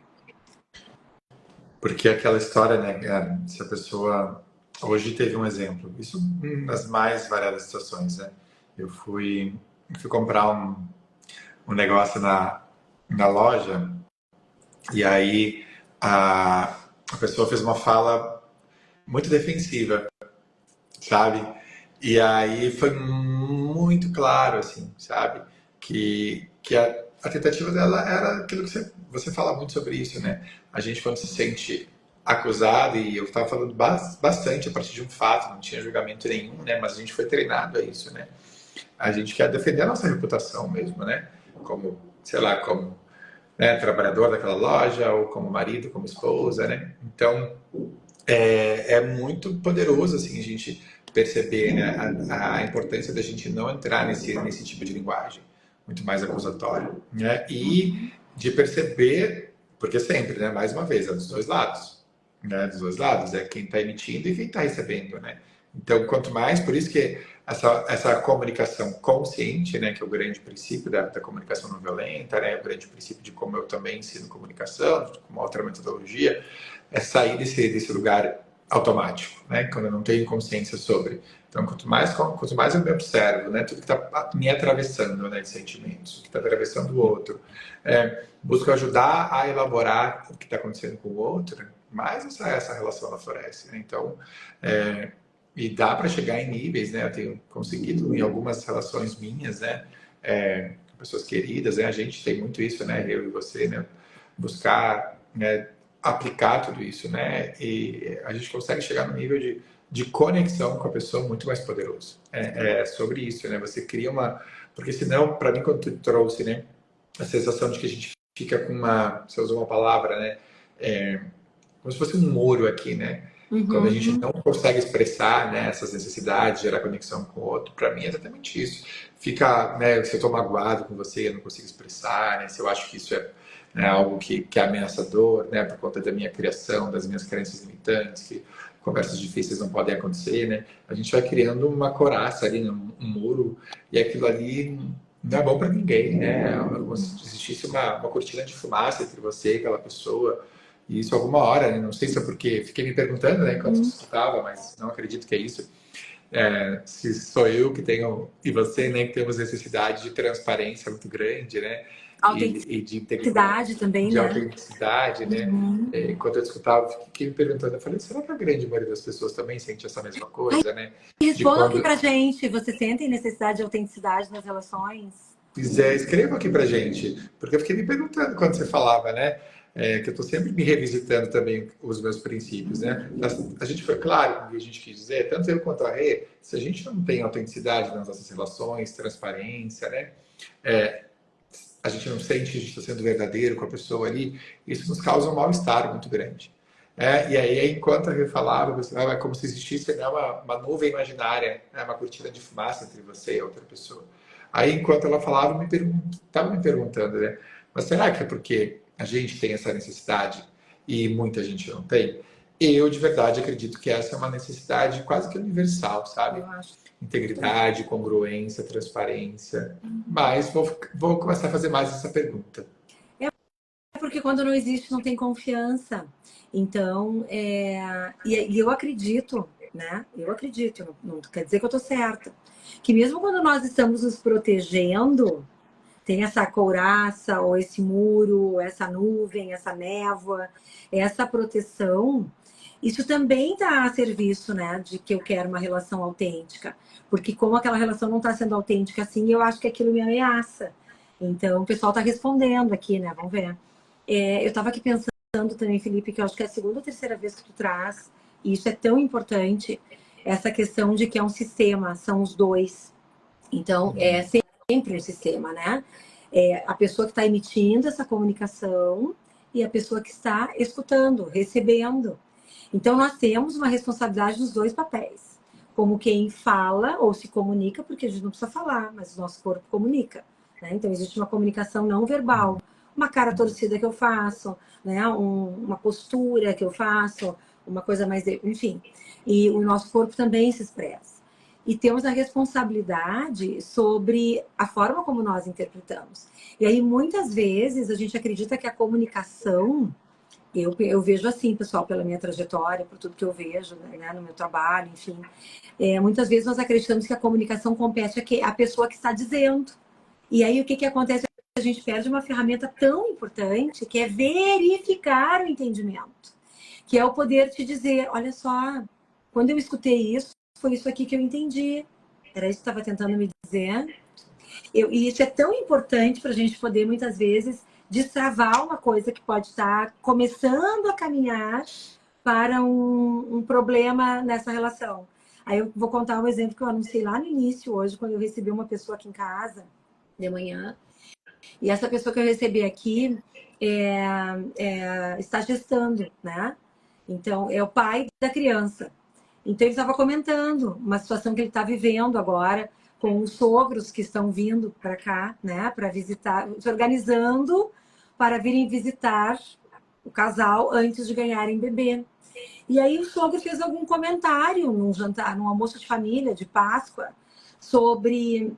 Porque aquela história, né? Se a pessoa. Hoje teve um exemplo, isso nas mais variadas situações, né? Eu fui comprar um negócio na loja, e aí a pessoa fez uma fala muito defensiva, sabe? E aí foi muito claro, assim, sabe? Que a tentativa dela era aquilo que você fala muito sobre isso, né? A gente, quando se sente acusado, e eu estava falando bastante a partir de um fato, não tinha julgamento nenhum, né? Mas a gente foi treinado a isso, né? A gente quer defender a nossa reputação mesmo, né? Como, sei lá, como né, trabalhador daquela loja, ou como marido, como esposa, né? Então, é muito poderoso assim a gente perceber né, a importância da gente não entrar nesse tipo de linguagem muito mais acusatória, né? E de perceber, porque sempre, né, mais uma vez, é dos dois lados, né? Dos dois lados, é quem está emitindo e quem está recebendo, né? Então, quanto mais, por isso que essa comunicação consciente, né, que é o grande princípio da comunicação não violenta, né, o grande princípio de como eu também ensino comunicação, com uma outra metodologia, é sair desse lugar automático, né? Quando eu não tenho consciência sobre. Então, quanto mais eu me observo, né? Tudo que está me atravessando, né? De sentimentos, o que está atravessando o outro, busco ajudar a elaborar o que está acontecendo com o outro, mais essa relação ela floresce, né? Então, e dá para chegar em níveis, né? Eu tenho conseguido em algumas relações minhas, né? Pessoas queridas, né? A gente tem muito isso, né? Eu e você, né? Buscar, né? Aplicar tudo isso, né? E a gente consegue chegar no nível de conexão com a pessoa muito mais poderoso. É sobre isso, né? Você cria uma... Porque senão, para mim, quando tu trouxe, né? A sensação de que a gente fica com uma... Você usou uma palavra, né? Como se fosse um muro aqui, né? Quando a gente Uhum. não consegue expressar né, essas necessidades, gerar conexão com o outro, para mim é exatamente isso. Fica, né, se eu estou magoado com você, eu não consigo expressar, né, se eu acho que isso é né, algo que é ameaçador, né, por conta da minha criação, das minhas crenças limitantes, que conversas difíceis não podem acontecer, né? A gente vai criando uma coraça ali, né, um muro, e aquilo ali não é bom para ninguém, né? É como se existisse uma cortina de fumaça entre você e aquela pessoa. E isso alguma hora, né? Não sei se é porque fiquei me perguntando, né, enquanto escutava, mas não acredito que é isso. Se sou eu que tenho e você, né, que temos necessidade de transparência muito grande, né, e de integridade, Autenticidade também, de né? autenticidade, né. Enquanto eu escutava, fiquei me perguntando, eu falei, será que a grande maioria das pessoas também sente essa mesma coisa, né? De Respondam aqui quando pra gente. Você sentem necessidade de autenticidade nas relações? quiser, escreva aqui pra gente, porque eu fiquei me perguntando quando você falava, né? Que eu estou sempre me revisitando também os meus princípios, né? A gente foi claro com o que a gente quis dizer, tanto eu quanto a Rê, se a gente não tem autenticidade nas nossas relações, transparência, né? A gente não sente que a gente está sendo verdadeiro com a pessoa ali, isso nos causa um mal-estar muito grande. E aí, enquanto a Rê falava, você falava, é como se existisse né, uma nuvem imaginária, né, uma cortina de fumaça entre você e a outra pessoa. Aí, enquanto ela falava, estava me perguntando, né? Mas será que é porque a gente tem essa necessidade e muita gente não tem? Eu, de verdade, acredito que essa é uma necessidade quase que universal, sabe? Eu acho. Integridade, congruência, transparência. Mas vou começar a fazer mais essa pergunta. É porque quando não existe, não tem confiança. Então, e eu acredito, né? Eu acredito, não quer dizer que eu tô certa. Que mesmo quando nós estamos nos protegendo, tem essa couraça, ou esse muro, essa nuvem, essa névoa, essa proteção. Isso também está a serviço, né, de que eu quero uma relação autêntica. Porque como aquela relação não está sendo autêntica assim, eu acho que aquilo me ameaça. Então, o pessoal está respondendo aqui, né? Vamos ver. Eu estava aqui pensando também, Felipe, que eu acho que é a segunda ou terceira vez que tu traz, e isso é tão importante, essa questão de que é um sistema, são os dois. Então, é sempre um sistema, né? A pessoa que está emitindo essa comunicação e a pessoa que está escutando, recebendo. Então, nós temos uma responsabilidade nos dois papéis. Como quem fala ou se comunica, porque a gente não precisa falar, mas o nosso corpo comunica. Né? Então, existe uma comunicação não verbal. Uma cara torcida que eu faço, né? Uma postura que eu faço, uma coisa mais... Enfim. E o nosso corpo também se expressa. E temos a responsabilidade sobre a forma como nós interpretamos. E aí, muitas vezes, a gente acredita que a comunicação eu vejo assim, pessoal, pela minha trajetória, por tudo que eu vejo, né, no meu trabalho, enfim. Muitas vezes nós acreditamos que a comunicação compete a pessoa que está dizendo. E aí o que acontece? a gente perde uma ferramenta tão importante, que é verificar o entendimento. Que é o poder te dizer, olha só, quando eu escutei isso, foi isso aqui que eu entendi. Era isso que estava tentando me dizer. E isso é tão importante para a gente poder, muitas vezes, destravar uma coisa que pode estar começando a caminhar para um problema nessa relação. Aí eu vou contar um exemplo que eu anunciei lá no início, hoje, quando eu recebi uma pessoa aqui em casa, de manhã. E essa pessoa que eu recebi aqui está gestando, né? Então, é o pai da criança. Então, ele estava comentando uma situação que ele está vivendo agora com os sogros que estão vindo para cá, né? Para visitar, se organizando para virem visitar o casal antes de ganharem bebê. E aí o sogro fez algum comentário num jantar, num almoço de família, de Páscoa, sobre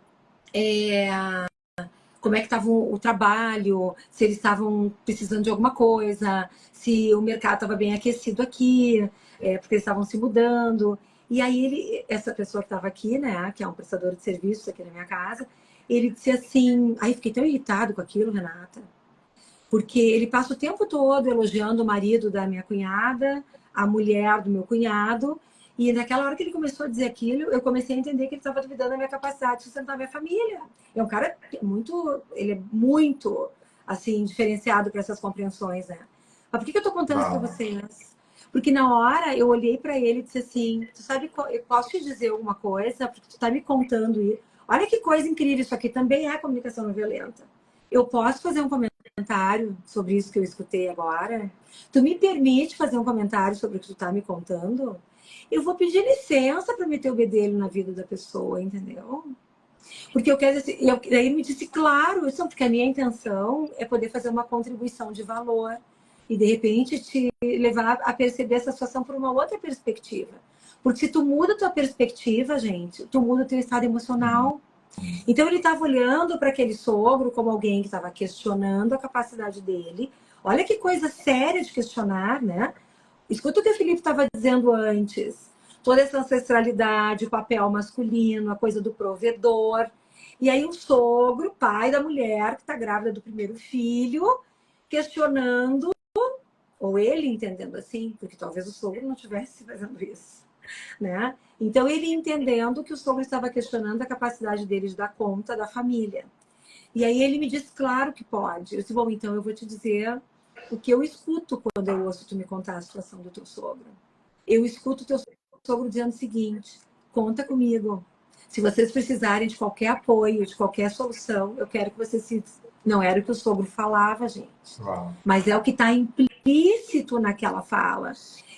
como é que estava o trabalho, se eles estavam precisando de alguma coisa, se o mercado estava bem aquecido aqui, porque eles estavam se mudando. E aí essa pessoa que estava aqui, né, que é um prestador de serviços aqui na minha casa, ele disse assim, aí fiquei tão irritado com aquilo, Renata, porque ele passa o tempo todo elogiando o marido da minha cunhada, a mulher do meu cunhado, e naquela hora que ele começou a dizer aquilo, eu comecei a entender que ele estava duvidando da minha capacidade de sustentar a minha família. É um cara muito, ele é muito, assim, diferenciado para essas compreensões, né? Mas por que eu estou contando isso para Uau. vocês? Porque na hora eu olhei para ele e disse assim, tu sabe, eu posso te dizer alguma coisa? Porque tu está me contando isso. Olha que coisa incrível, isso aqui também é comunicação não violenta. Eu posso fazer um comentário sobre isso que eu escutei agora? Tu me permite fazer um comentário sobre o que tu está me contando? Eu vou pedir licença para meter o bedelho na vida da pessoa, entendeu? Porque eu quero assim, daí ele me disse, claro, isso, porque a minha intenção é poder fazer uma contribuição de valor e de repente te levar a perceber essa situação por uma outra perspectiva. Porque se tu muda a tua perspectiva, gente, tu muda o teu estado emocional. Então ele estava olhando para aquele sogro como alguém que estava questionando a capacidade dele. Olha que coisa séria de questionar, né? Escuta o que o Felipe estava dizendo antes. Toda essa ancestralidade, o papel masculino, a coisa do provedor. E aí o sogro, pai da mulher que está grávida do primeiro filho, questionando, ou ele entendendo assim, porque talvez o sogro não estivesse fazendo isso, né? Então ele entendendo que o sogro estava questionando a capacidade dele de dar conta da família. E aí ele me disse, claro que pode. Eu disse, bom, então eu vou te dizer o que eu escuto quando eu ouço tu me contar a situação do teu sogro. Eu escuto o teu sogro dizendo o seguinte, conta comigo. Se vocês precisarem de qualquer apoio, de qualquer solução, eu quero que vocês se... Não era o que o sogro falava, gente. Uau. Mas é o que está implícito naquela fala.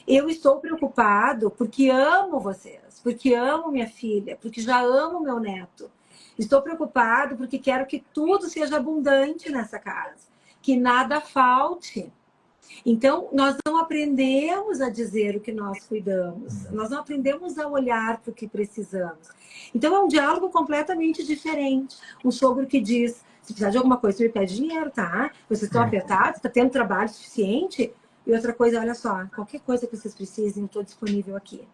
Eu estou preocupado porque amo vocês, porque amo minha filha, porque já amo meu neto. Estou preocupado porque quero que tudo seja abundante nessa casa, que nada falte. Então, nós não aprendemos a dizer o que nós cuidamos, nós não aprendemos a olhar para o que precisamos. Então, é um diálogo completamente diferente. Um sogro que diz: se precisar de alguma coisa, você me pede dinheiro, tá? Vocês estão apertados, está tendo trabalho suficiente? E outra coisa, olha só, qualquer coisa que vocês precisem, eu estou disponível aqui.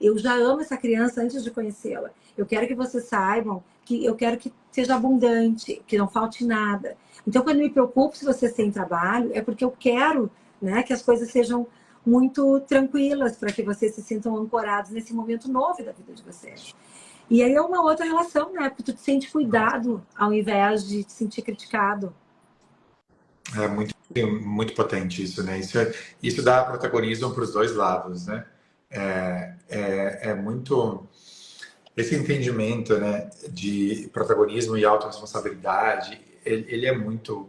Eu já amo essa criança antes de conhecê-la. Eu quero que vocês saibam que eu quero que seja abundante, que não falte nada. Então, quando eu me preocupo se vocês têm trabalho, é porque eu quero, né, que as coisas sejam muito tranquilas para que vocês se sintam ancorados nesse momento novo da vida de vocês. E aí é uma outra relação, né? Porque tu te sente cuidado ao invés de te sentir criticado. É muito potente isso, né? Isso dá protagonismo para os dois lados, né? É muito esse entendimento, né, de protagonismo e autorresponsabilidade. Ele é muito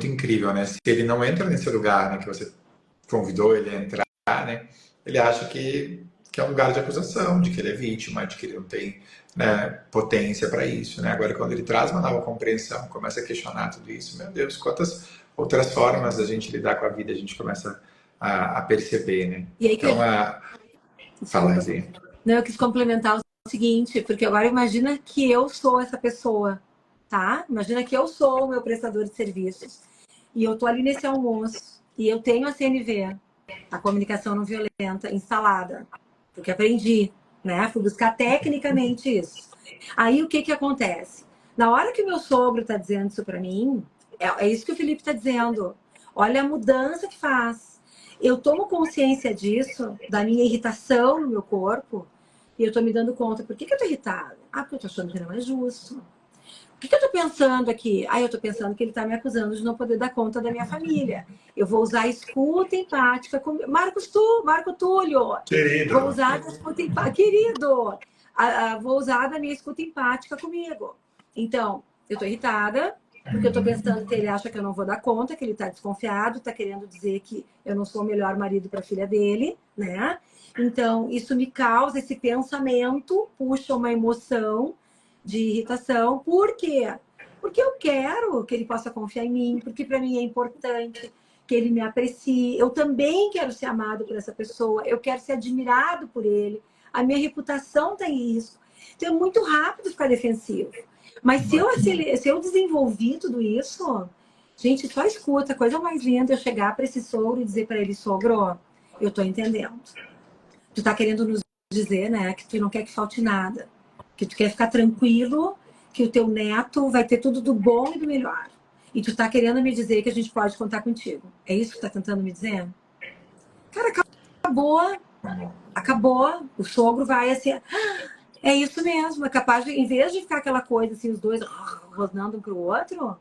incrível, né? Se ele não entra nesse lugar, né, que você convidou ele a entrar, né? Ele acha que é um lugar de acusação, de que ele é vítima, de que ele não tem, né, potência para isso, né? Agora, quando ele traz uma nova compreensão, começa a questionar tudo isso, meu Deus, quantas outras formas da gente lidar com a vida a gente começa a perceber, né? E aí Então, que... fala Desculpa. aí. Não, eu quis complementar o seguinte, porque agora imagina que eu sou essa pessoa, tá? Imagina que eu sou o meu prestador de serviços e eu tô ali nesse almoço e eu tenho a CNV, a comunicação não violenta, instalada, porque aprendi, né? Fui buscar tecnicamente isso. Aí o que que acontece? Na hora que o meu sogro está dizendo isso para mim, é isso que o Felipe está dizendo. Olha a mudança que faz. Eu tomo consciência disso, da minha irritação no meu corpo, e eu estou me dando conta. Por que eu estou irritada? Ah, porque eu estou achando que não é justo. O que eu estou pensando aqui? Ah, eu estou pensando que ele está me acusando de não poder dar conta da minha família. Eu vou usar a escuta empática com Marco Túlio. Vou Querido. usar a escuta empática. Querido, vou usar da minha escuta empática comigo. Então, eu estou irritada, porque eu estou pensando que ele acha que eu não vou dar conta, que ele está desconfiado, está querendo dizer que eu não sou o melhor marido para a filha dele, né? Então, isso me causa esse pensamento, puxa uma emoção de irritação. Por quê? Porque eu quero que ele possa confiar em mim, porque para mim é importante que ele me aprecie. Eu também quero ser amado por essa pessoa, eu quero ser admirado por ele. A minha reputação está em risco. Então é muito rápido ficar defensivo. Mas se eu desenvolvi tudo isso, gente, só escuta. A coisa mais linda é eu chegar para esse sogro e dizer para ele, sogro, eu estou entendendo. Tu tá querendo nos dizer, né, que tu não quer que falte nada, que tu quer ficar tranquilo, que o teu neto vai ter tudo do bom e do melhor. E tu tá querendo me dizer que a gente pode contar contigo. É isso que tu tá tentando me dizer? Cara, acabou. Acabou. O sogro vai assim. É isso mesmo. É capaz de, em vez de ficar aquela coisa assim, os dois rosnando um pro outro,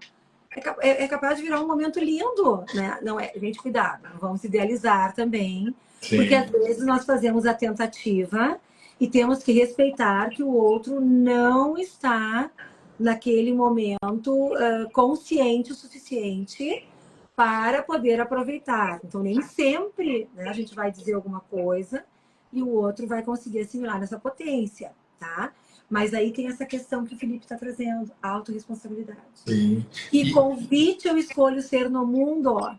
é capaz de virar um momento lindo, né? Não é, gente, cuidado, não vamos idealizar também, porque Sim. às vezes nós fazemos a tentativa e temos que respeitar que o outro não está naquele momento consciente o suficiente para poder aproveitar. Então, nem sempre, né, a gente vai dizer alguma coisa e o outro vai conseguir assimilar nessa potência, tá? Mas aí tem essa questão que o Felipe está trazendo, autorresponsabilidade. Sim. Que E, convite eu escolho ser no mundo? Ó.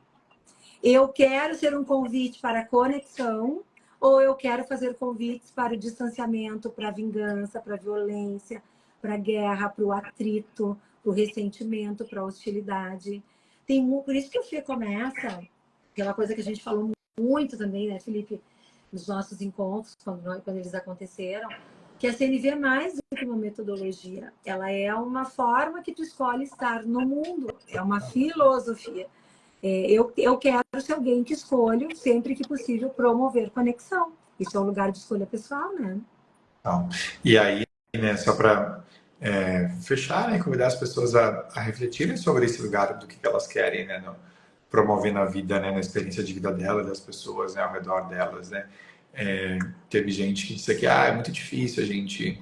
Eu quero ser um convite para a conexão ou eu quero fazer convites para o distanciamento, para a vingança, para a violência, para a guerra, para o atrito, para o ressentimento, para a hostilidade. Por isso que o Fê começa, aquela coisa que a gente falou muito também, né, Felipe, nos nossos encontros, quando eles aconteceram, que a CNV é mais do que uma metodologia. Ela é uma forma que tu escolhe estar no mundo. É uma filosofia. Eu quero ser alguém que escolho, sempre que possível, promover conexão. Isso é um lugar de escolha pessoal, né? então, e aí, né, só para fechar, né, convidar as pessoas a refletirem sobre esse lugar do que elas querem, né, no, promover na vida, né, na experiência de vida delas, das pessoas, né, ao redor delas, né. Teve gente que disse que é muito difícil a gente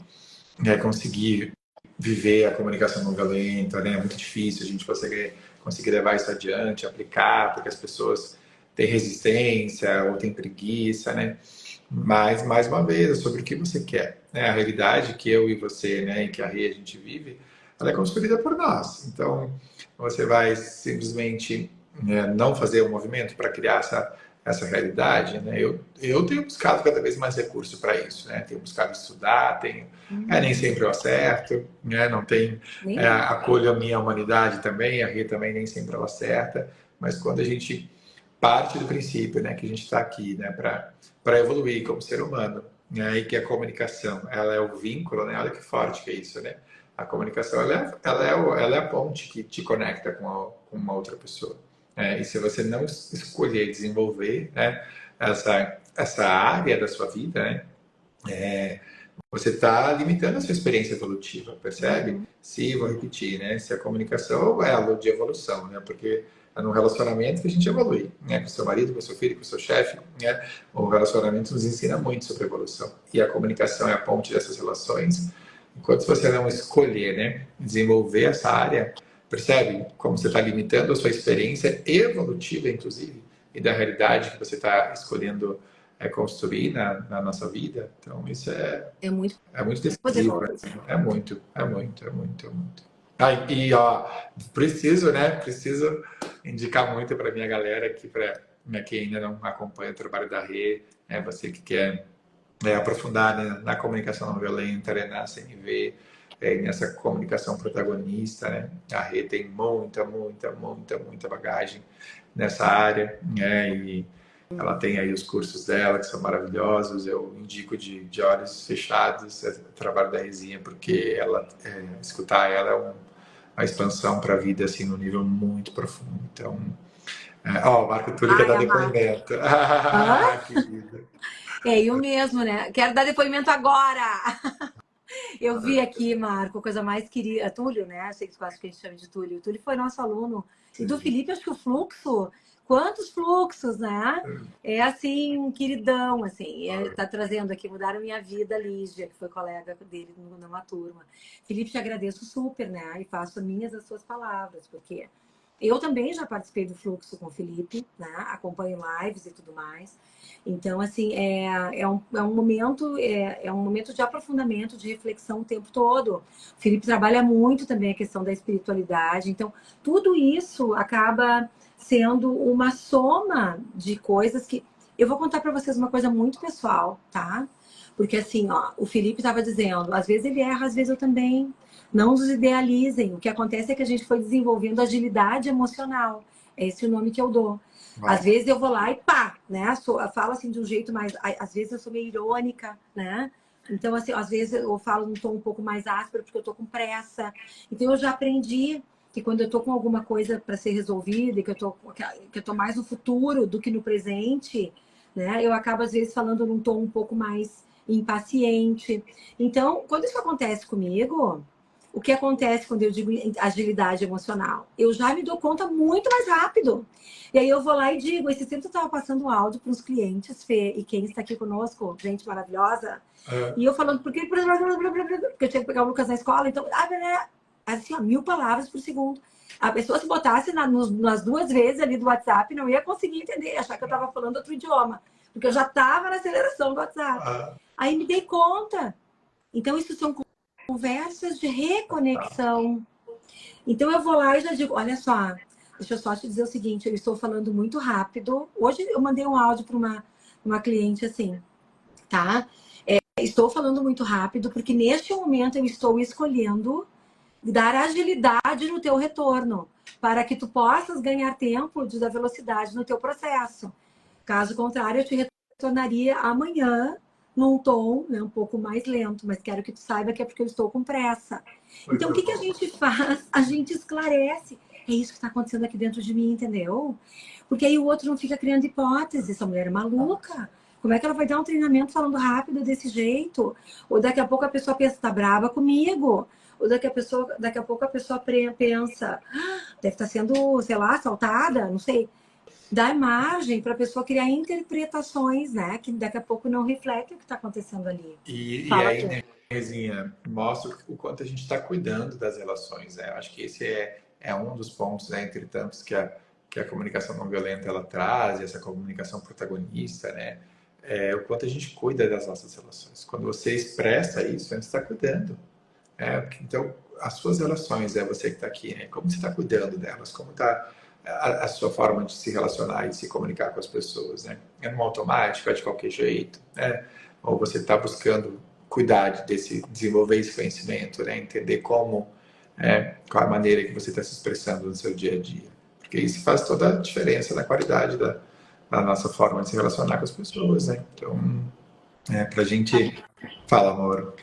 conseguir viver a comunicação não violenta, né? É muito difícil a gente conseguir levar isso adiante, aplicar, porque as pessoas têm resistência ou têm preguiça, né? Mas, mais uma vez, é sobre o que você quer. Né? A realidade que eu e você, né, e que a Rê a gente vive, ela é construída por nós. Então, você vai simplesmente não fazer um movimento para criar essa realidade, né? Eu tenho buscado cada vez mais recurso para isso, né? Tenho buscado estudar, nem sempre eu acerto, né? Não tem, acolho a minha humanidade também, a Rê também nem sempre ela acerta, mas quando a gente parte do princípio, né, que a gente está aqui, né, para evoluir como ser humano, né, e que a comunicação, ela é o vínculo, né? Olha que forte que é isso, né? A comunicação, ela é a ponte que te conecta com uma outra pessoa. E se você não escolher desenvolver, né, essa área da sua vida, né, você está limitando a sua experiência evolutiva, percebe? Se, vou repetir, né, se a comunicação é a luz de evolução, né, porque é no relacionamento que a gente evolui, né, com seu marido, com seu filho, com seu chefe, né, o relacionamento nos ensina muito sobre evolução. E a comunicação é a ponte dessas relações. Enquanto você não escolher, né, desenvolver essa área, percebe como você está limitando a sua experiência evolutiva, inclusive, e da realidade que você está escolhendo construir na nossa vida. Então, isso É muito é muito decisivo. poderoso. É muito, é muito, é muito, é muito. Ah, e ó, preciso, né? Preciso indicar muito para minha galera aqui, para quem ainda não acompanha o trabalho da Rê, você que quer aprofundar, né, na comunicação não violenta, né, na CNV, nessa comunicação protagonista, né? A Rê tem muita, muita, muita, muita bagagem nessa área, né? Ela tem aí os cursos dela, que são maravilhosos. Eu indico de olhos fechados o trabalho da Rezinha, porque escutar ela é uma expansão para a vida, assim, num nível muito profundo. Então, ó, o Marco Túlio quer Ai, dar amado. depoimento. Hã? Que lindo. É eu mesmo, né? Quero dar depoimento agora. Eu vi aqui, Maravilhoso. Marco, coisa mais querida. Túlio, né? Sei que quase que a gente chama de Túlio. O Túlio foi nosso aluno. E do Sim. Felipe, acho que o fluxo. Quantos fluxos, né? É assim, um queridão, assim. Tá trazendo aqui, mudaram minha vida, Lígia, que foi colega dele numa turma. Felipe, te agradeço super, né? E faço minhas as suas palavras, porque eu também já participei do fluxo com o Felipe, né? Acompanho lives e tudo mais. Então, assim, é um momento de aprofundamento, de reflexão o tempo todo. O Felipe trabalha muito também a questão da espiritualidade. Então, tudo isso acaba sendo uma soma de coisas que... Eu vou contar para vocês uma coisa muito pessoal, tá? Porque, assim, ó, o Felipe estava dizendo, às vezes ele erra, às vezes eu também. Não nos idealizem. O que acontece é que a gente foi desenvolvendo agilidade emocional. Esse é o nome que eu dou. Às Bom, vezes eu vou lá e pá, né? Eu falo assim de um jeito mais. Às vezes eu sou meio irônica, né? Então, assim, às vezes eu falo num tom um pouco mais áspero porque eu tô com pressa. Então, eu já aprendi que quando eu tô com alguma coisa para ser resolvida, e que eu tô mais no futuro do que no presente, né? Eu acabo, às vezes, falando num tom um pouco mais impaciente. Então, quando isso acontece comigo, o que acontece quando eu digo agilidade emocional? Eu já me dou conta muito mais rápido. E aí eu vou lá e digo, esse tempo eu estava passando um áudio para os clientes, Fê, e quem está aqui conosco, gente maravilhosa, e eu falando, porque eu tinha que pegar o Lucas na escola, então, assim, ó, 1.000 palavras por segundo. A pessoa se botasse nas duas vezes ali do WhatsApp, não ia conseguir entender, achar que eu estava falando outro idioma, porque eu já estava na aceleração do WhatsApp. Aí me dei conta. Então, isso são conversas de reconexão. Então, eu vou lá e já digo, olha só, deixa eu só te dizer o seguinte, eu estou falando muito rápido. Hoje eu mandei um áudio para uma cliente assim, tá? Estou falando muito rápido porque neste momento eu estou escolhendo dar agilidade no teu retorno para que tu possas ganhar tempo de dar velocidade no teu processo. Caso contrário, eu te retornaria amanhã num tom, né, um pouco mais lento, mas quero que tu saiba que é porque eu estou com pressa. Então, o que a gente faz? A gente esclarece. É isso que está acontecendo aqui dentro de mim, entendeu? Porque aí o outro não fica criando hipótese. Essa mulher é maluca. Como é que ela vai dar um treinamento falando rápido desse jeito? Ou daqui a pouco a pessoa pensa, tá brava comigo. Ou daqui a pouco a pessoa pensa, deve estar sendo, sei lá, assaltada, não sei. Dá margem para a pessoa criar interpretações, né? Que daqui a pouco não refletem o que está acontecendo ali. e Fala aí, tu. né, Rezinha, mostra o quanto a gente está cuidando das relações, né? Eu acho que esse é um dos pontos, né, entre tantos que a comunicação não violenta ela traz, essa comunicação protagonista, né? É, o quanto a gente cuida das nossas relações. Quando você expressa isso, você está cuidando. Então, as suas relações, é você que está aqui, né? Como você está cuidando delas? Como está a sua forma de se relacionar e se comunicar com as pessoas, né? É no automático, é de qualquer jeito, né? Ou você está buscando cuidar desenvolver esse conhecimento, né? Entender qual a maneira que você está se expressando no seu dia a dia. Porque isso faz toda a diferença na qualidade da nossa forma de se relacionar com as pessoas, né? Então, para a gente... Fala, amor.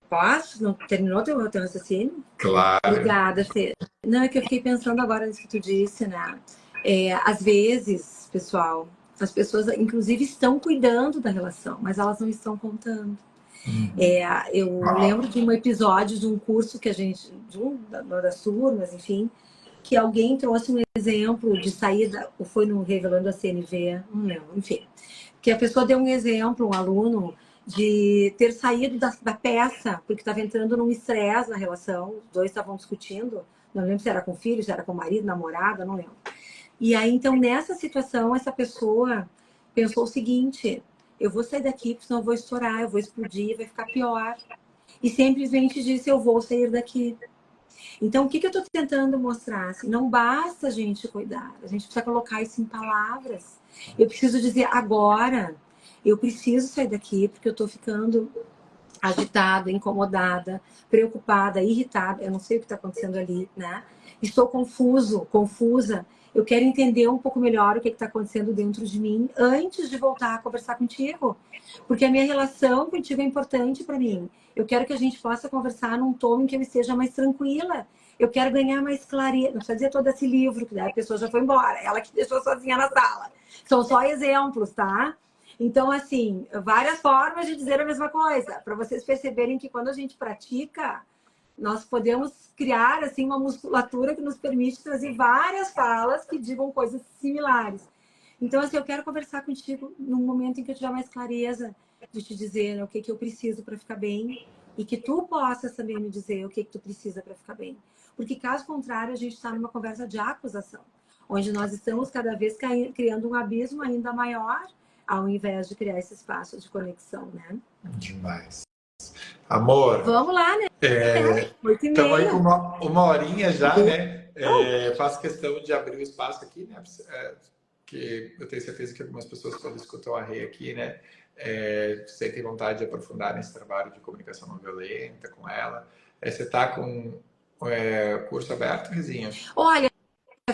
Posso? Não terminou teu raciocínio? Claro. Obrigada, Fê. Não, é que eu fiquei pensando agora nisso que tu disse, né? Às vezes, pessoal, as pessoas, inclusive, estão cuidando da relação, mas elas não estão contando. Uhum. Eu lembro de um episódio de um curso que a gente, das turmas, enfim, que alguém trouxe um exemplo de saída, ou foi no Revelando a CNV, não lembro, enfim, que a pessoa deu um exemplo, um aluno, de ter saído da peça, porque estava entrando num estresse na relação, os dois estavam discutindo, não lembro se era com o filho, se era com o marido, namorada, não lembro. E aí, então, nessa situação, essa pessoa pensou o seguinte: eu vou sair daqui, porque senão eu vou estourar, eu vou explodir, vai ficar pior. E simplesmente disse: eu vou sair daqui. Então, o que eu estou tentando mostrar? Assim, não basta a gente cuidar, a gente precisa colocar isso em palavras. Eu preciso dizer agora, eu preciso sair daqui, porque eu estou ficando agitada, incomodada, preocupada, irritada. Eu não sei o que está acontecendo ali, né? Estou confusa. Eu quero entender um pouco melhor o que está acontecendo dentro de mim antes de voltar a conversar contigo. Porque a minha relação contigo é importante para mim. Eu quero que a gente possa conversar num tom em que eu esteja mais tranquila. Eu quero ganhar mais clareza. Não precisa dizer todo esse livro, que daí a pessoa já foi embora. Ela que deixou sozinha na sala. São só exemplos, tá? Então, assim, várias formas de dizer a mesma coisa. Para vocês perceberem que quando a gente pratica, nós podemos criar assim uma musculatura que nos permite trazer várias falas que digam coisas similares. Então, assim, eu quero conversar contigo num momento em que eu tiver mais clareza de te dizer, né, o que que eu preciso para ficar bem e que tu possas também me dizer o que que tu precisa para ficar bem. Porque, caso contrário, a gente está numa conversa de acusação, onde nós estamos cada vez criando um abismo ainda maior, ao invés de criar esse espaço de conexão, né? Demais. Amor, Vamos lá, né? estamos aí 8h30. com uma horinha já, né? Faço questão de abrir o espaço aqui, né? Que eu tenho certeza que algumas pessoas, quando escutam a Rê aqui, né, sentem vontade de aprofundar nesse trabalho de comunicação não violenta com ela. Você está com curso aberto, Rezinha? Olha,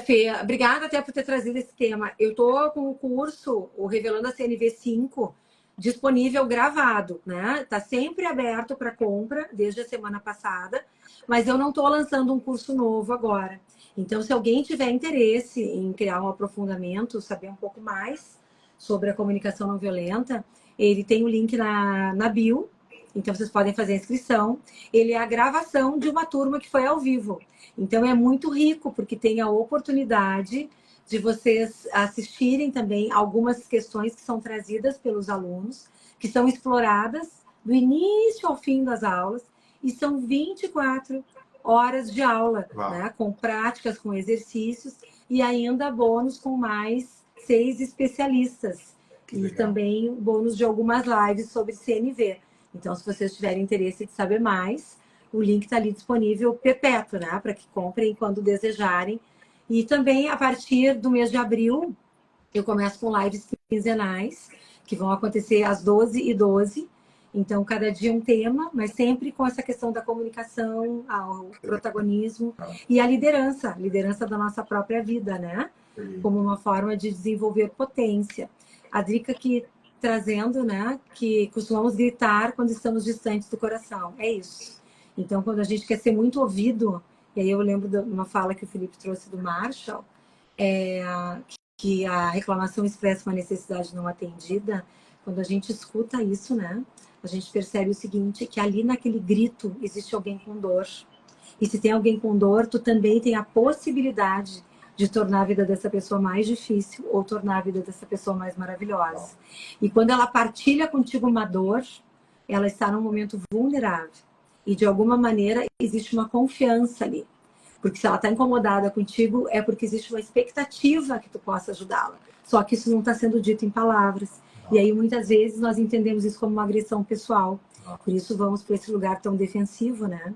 Fê, obrigada até por ter trazido esse tema. Eu estou com o curso, o Revelando a CNV 5, disponível gravado, né? Está sempre aberto para compra desde a semana passada, mas eu não estou lançando um curso novo agora. Então, se alguém tiver interesse em criar um aprofundamento, saber um pouco mais sobre a comunicação não violenta, ele tem o link na bio, então vocês podem fazer a inscrição. Ele é a gravação de uma turma que foi ao vivo. Então é muito rico, porque tem a oportunidade de vocês assistirem também algumas questões que são trazidas pelos alunos, que são exploradas do início ao fim das aulas, e são 24 horas de aula, né? Com práticas, com exercícios, e ainda bônus com mais 6 especialistas. E também bônus de algumas lives sobre CNV. Então, se vocês tiverem interesse de saber mais, o link está ali disponível perpétuo, né? Para que comprem quando desejarem. E também, a partir do mês de abril, eu começo com lives quinzenais, que vão acontecer às 12h12. Então, cada dia um tema, mas sempre com essa questão da comunicação, o protagonismo e a liderança da nossa própria vida, né? Como uma forma de desenvolver potência. A Drica aqui trazendo, né, que costumamos gritar quando estamos distantes do coração. É isso. Então, quando a gente quer ser muito ouvido, e aí eu lembro de uma fala que o Felipe trouxe do Marshall, que a reclamação expressa uma necessidade não atendida. Quando a gente escuta isso, né, a gente percebe o seguinte, que ali naquele grito existe alguém com dor. E se tem alguém com dor, tu também tem a possibilidade de tornar a vida dessa pessoa mais difícil ou tornar a vida dessa pessoa mais maravilhosa. E quando ela partilha contigo uma dor, ela está num momento vulnerável. E de alguma maneira existe uma confiança ali. Porque se ela está incomodada contigo, é porque existe uma expectativa que tu possa ajudá-la. Só que isso não está sendo dito em palavras. E aí, muitas vezes, nós entendemos isso como uma agressão pessoal. Por isso, vamos para esse lugar tão defensivo, né?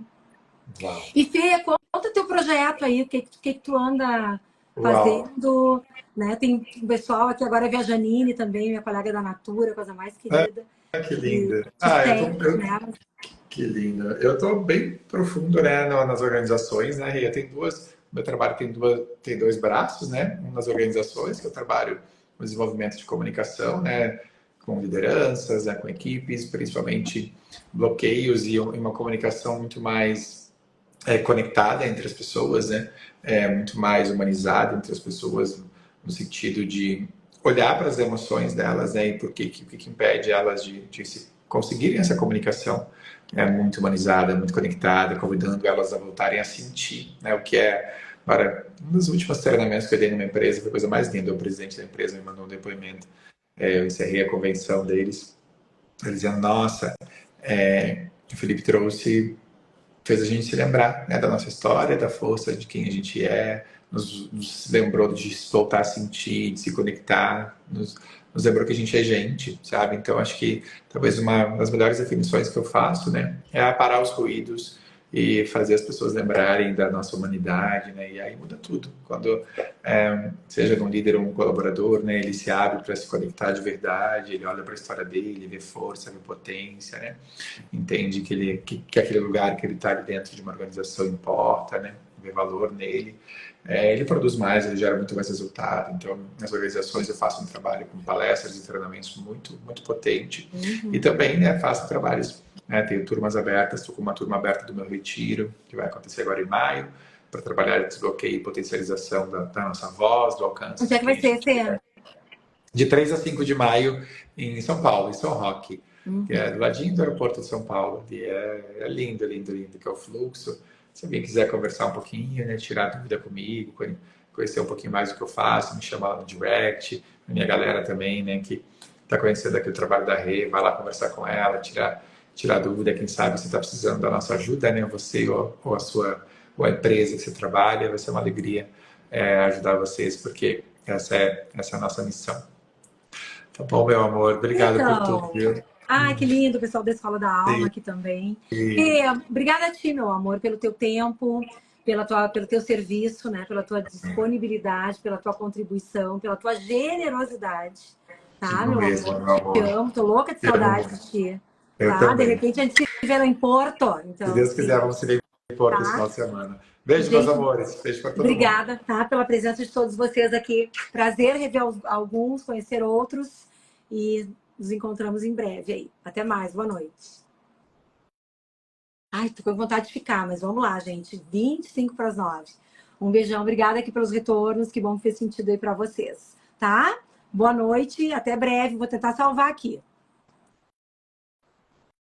Uau. E, Fê, conta teu projeto aí, o que tu anda fazendo, né? Tem um pessoal aqui agora, a Janine também, minha colega da Natura, coisa mais querida. Que linda. Né? Que lindo. Eu estou bem profundo, né, nas organizações, né, Ria? Meu trabalho tem dois braços, né? Um nas organizações, que eu trabalho no desenvolvimento de comunicação, né, com lideranças, né, com equipes, principalmente bloqueios e uma comunicação muito mais conectada entre as pessoas, né? Muito mais humanizada entre as pessoas, no sentido de olhar para as emoções delas, né? E por que impede elas de se conseguirem essa comunicação muito humanizada, muito conectada, convidando elas a voltarem a sentir, né? O que agora, nos últimos treinamentos que eu dei numa empresa, foi a coisa mais linda. O presidente da empresa me mandou um depoimento, eu encerrei a convenção deles, eles dizendo, nossa, o Felipe fez a gente se lembrar, né, da nossa história, da força de quem a gente é, nos lembrou de voltar a sentir, de se conectar, nos lembrou que a gente é gente, sabe? Então, acho que talvez uma das melhores definições que eu faço, né, é parar os ruídos e fazer as pessoas lembrarem da nossa humanidade, né? E aí muda tudo. Quando, seja um líder ou um colaborador, né, ele se abre para se conectar de verdade, ele olha para a história dele, vê força, vê potência, né? Entende que aquele lugar que ele está ali dentro de uma organização importa, né? Vê valor nele. Ele produz mais, ele gera muito mais resultado. Então, nas organizações eu faço um trabalho com palestras e treinamentos muito, muito potente. E também, né, faço trabalhos, né, tenho turmas abertas, estou com uma turma aberta do meu retiro, que vai acontecer agora em maio, para trabalhar desbloqueio e potencialização da nossa voz, do alcance Onde é de que vai quem a ser gente esse? é. De 3 a 5 de maio em São Paulo, em São Roque, que é do ladinho do aeroporto de São Paulo. E é lindo, lindo, lindo, que é o fluxo. Se alguém quiser conversar um pouquinho, né, tirar dúvida comigo, conhecer um pouquinho mais do que eu faço, me chama lá no direct. A minha galera também, né, que está conhecendo aqui o trabalho da Rê, vai lá conversar com ela, tirar dúvida. Quem sabe você está precisando da nossa ajuda, né, você ou a sua ou a empresa que você trabalha, vai ser uma alegria ajudar vocês, porque essa é a nossa missão. Tá bom, meu amor. Obrigado por tudo, Então, viu? ai, que lindo, o pessoal da Escola da Alma aqui também. E E obrigada a ti, meu amor, pelo teu tempo, pelo teu serviço, né? Pela tua disponibilidade, pela tua contribuição, pela tua generosidade, tá, digo meu mesmo, amor? meu Te amor. amo, tô louca de Te amo saudade muito. de ti, Eu tá? De também. repente a gente se vê lá em Porto, Se então, Deus quiser, vamos se ver em Porto esse tá? final de semana. Beijo, meus Gente, amores. Beijo para todo mundo. obrigada, tá? Pela presença de todos vocês aqui. Prazer rever alguns, conhecer outros e nos encontramos em breve aí. Até mais, boa noite. Ai, tô com vontade de ficar, mas vamos lá, gente. 25 para as 9. Um beijão, obrigada aqui pelos retornos, que bom que fez sentido aí para vocês, tá? Boa noite, até breve. Vou tentar salvar aqui.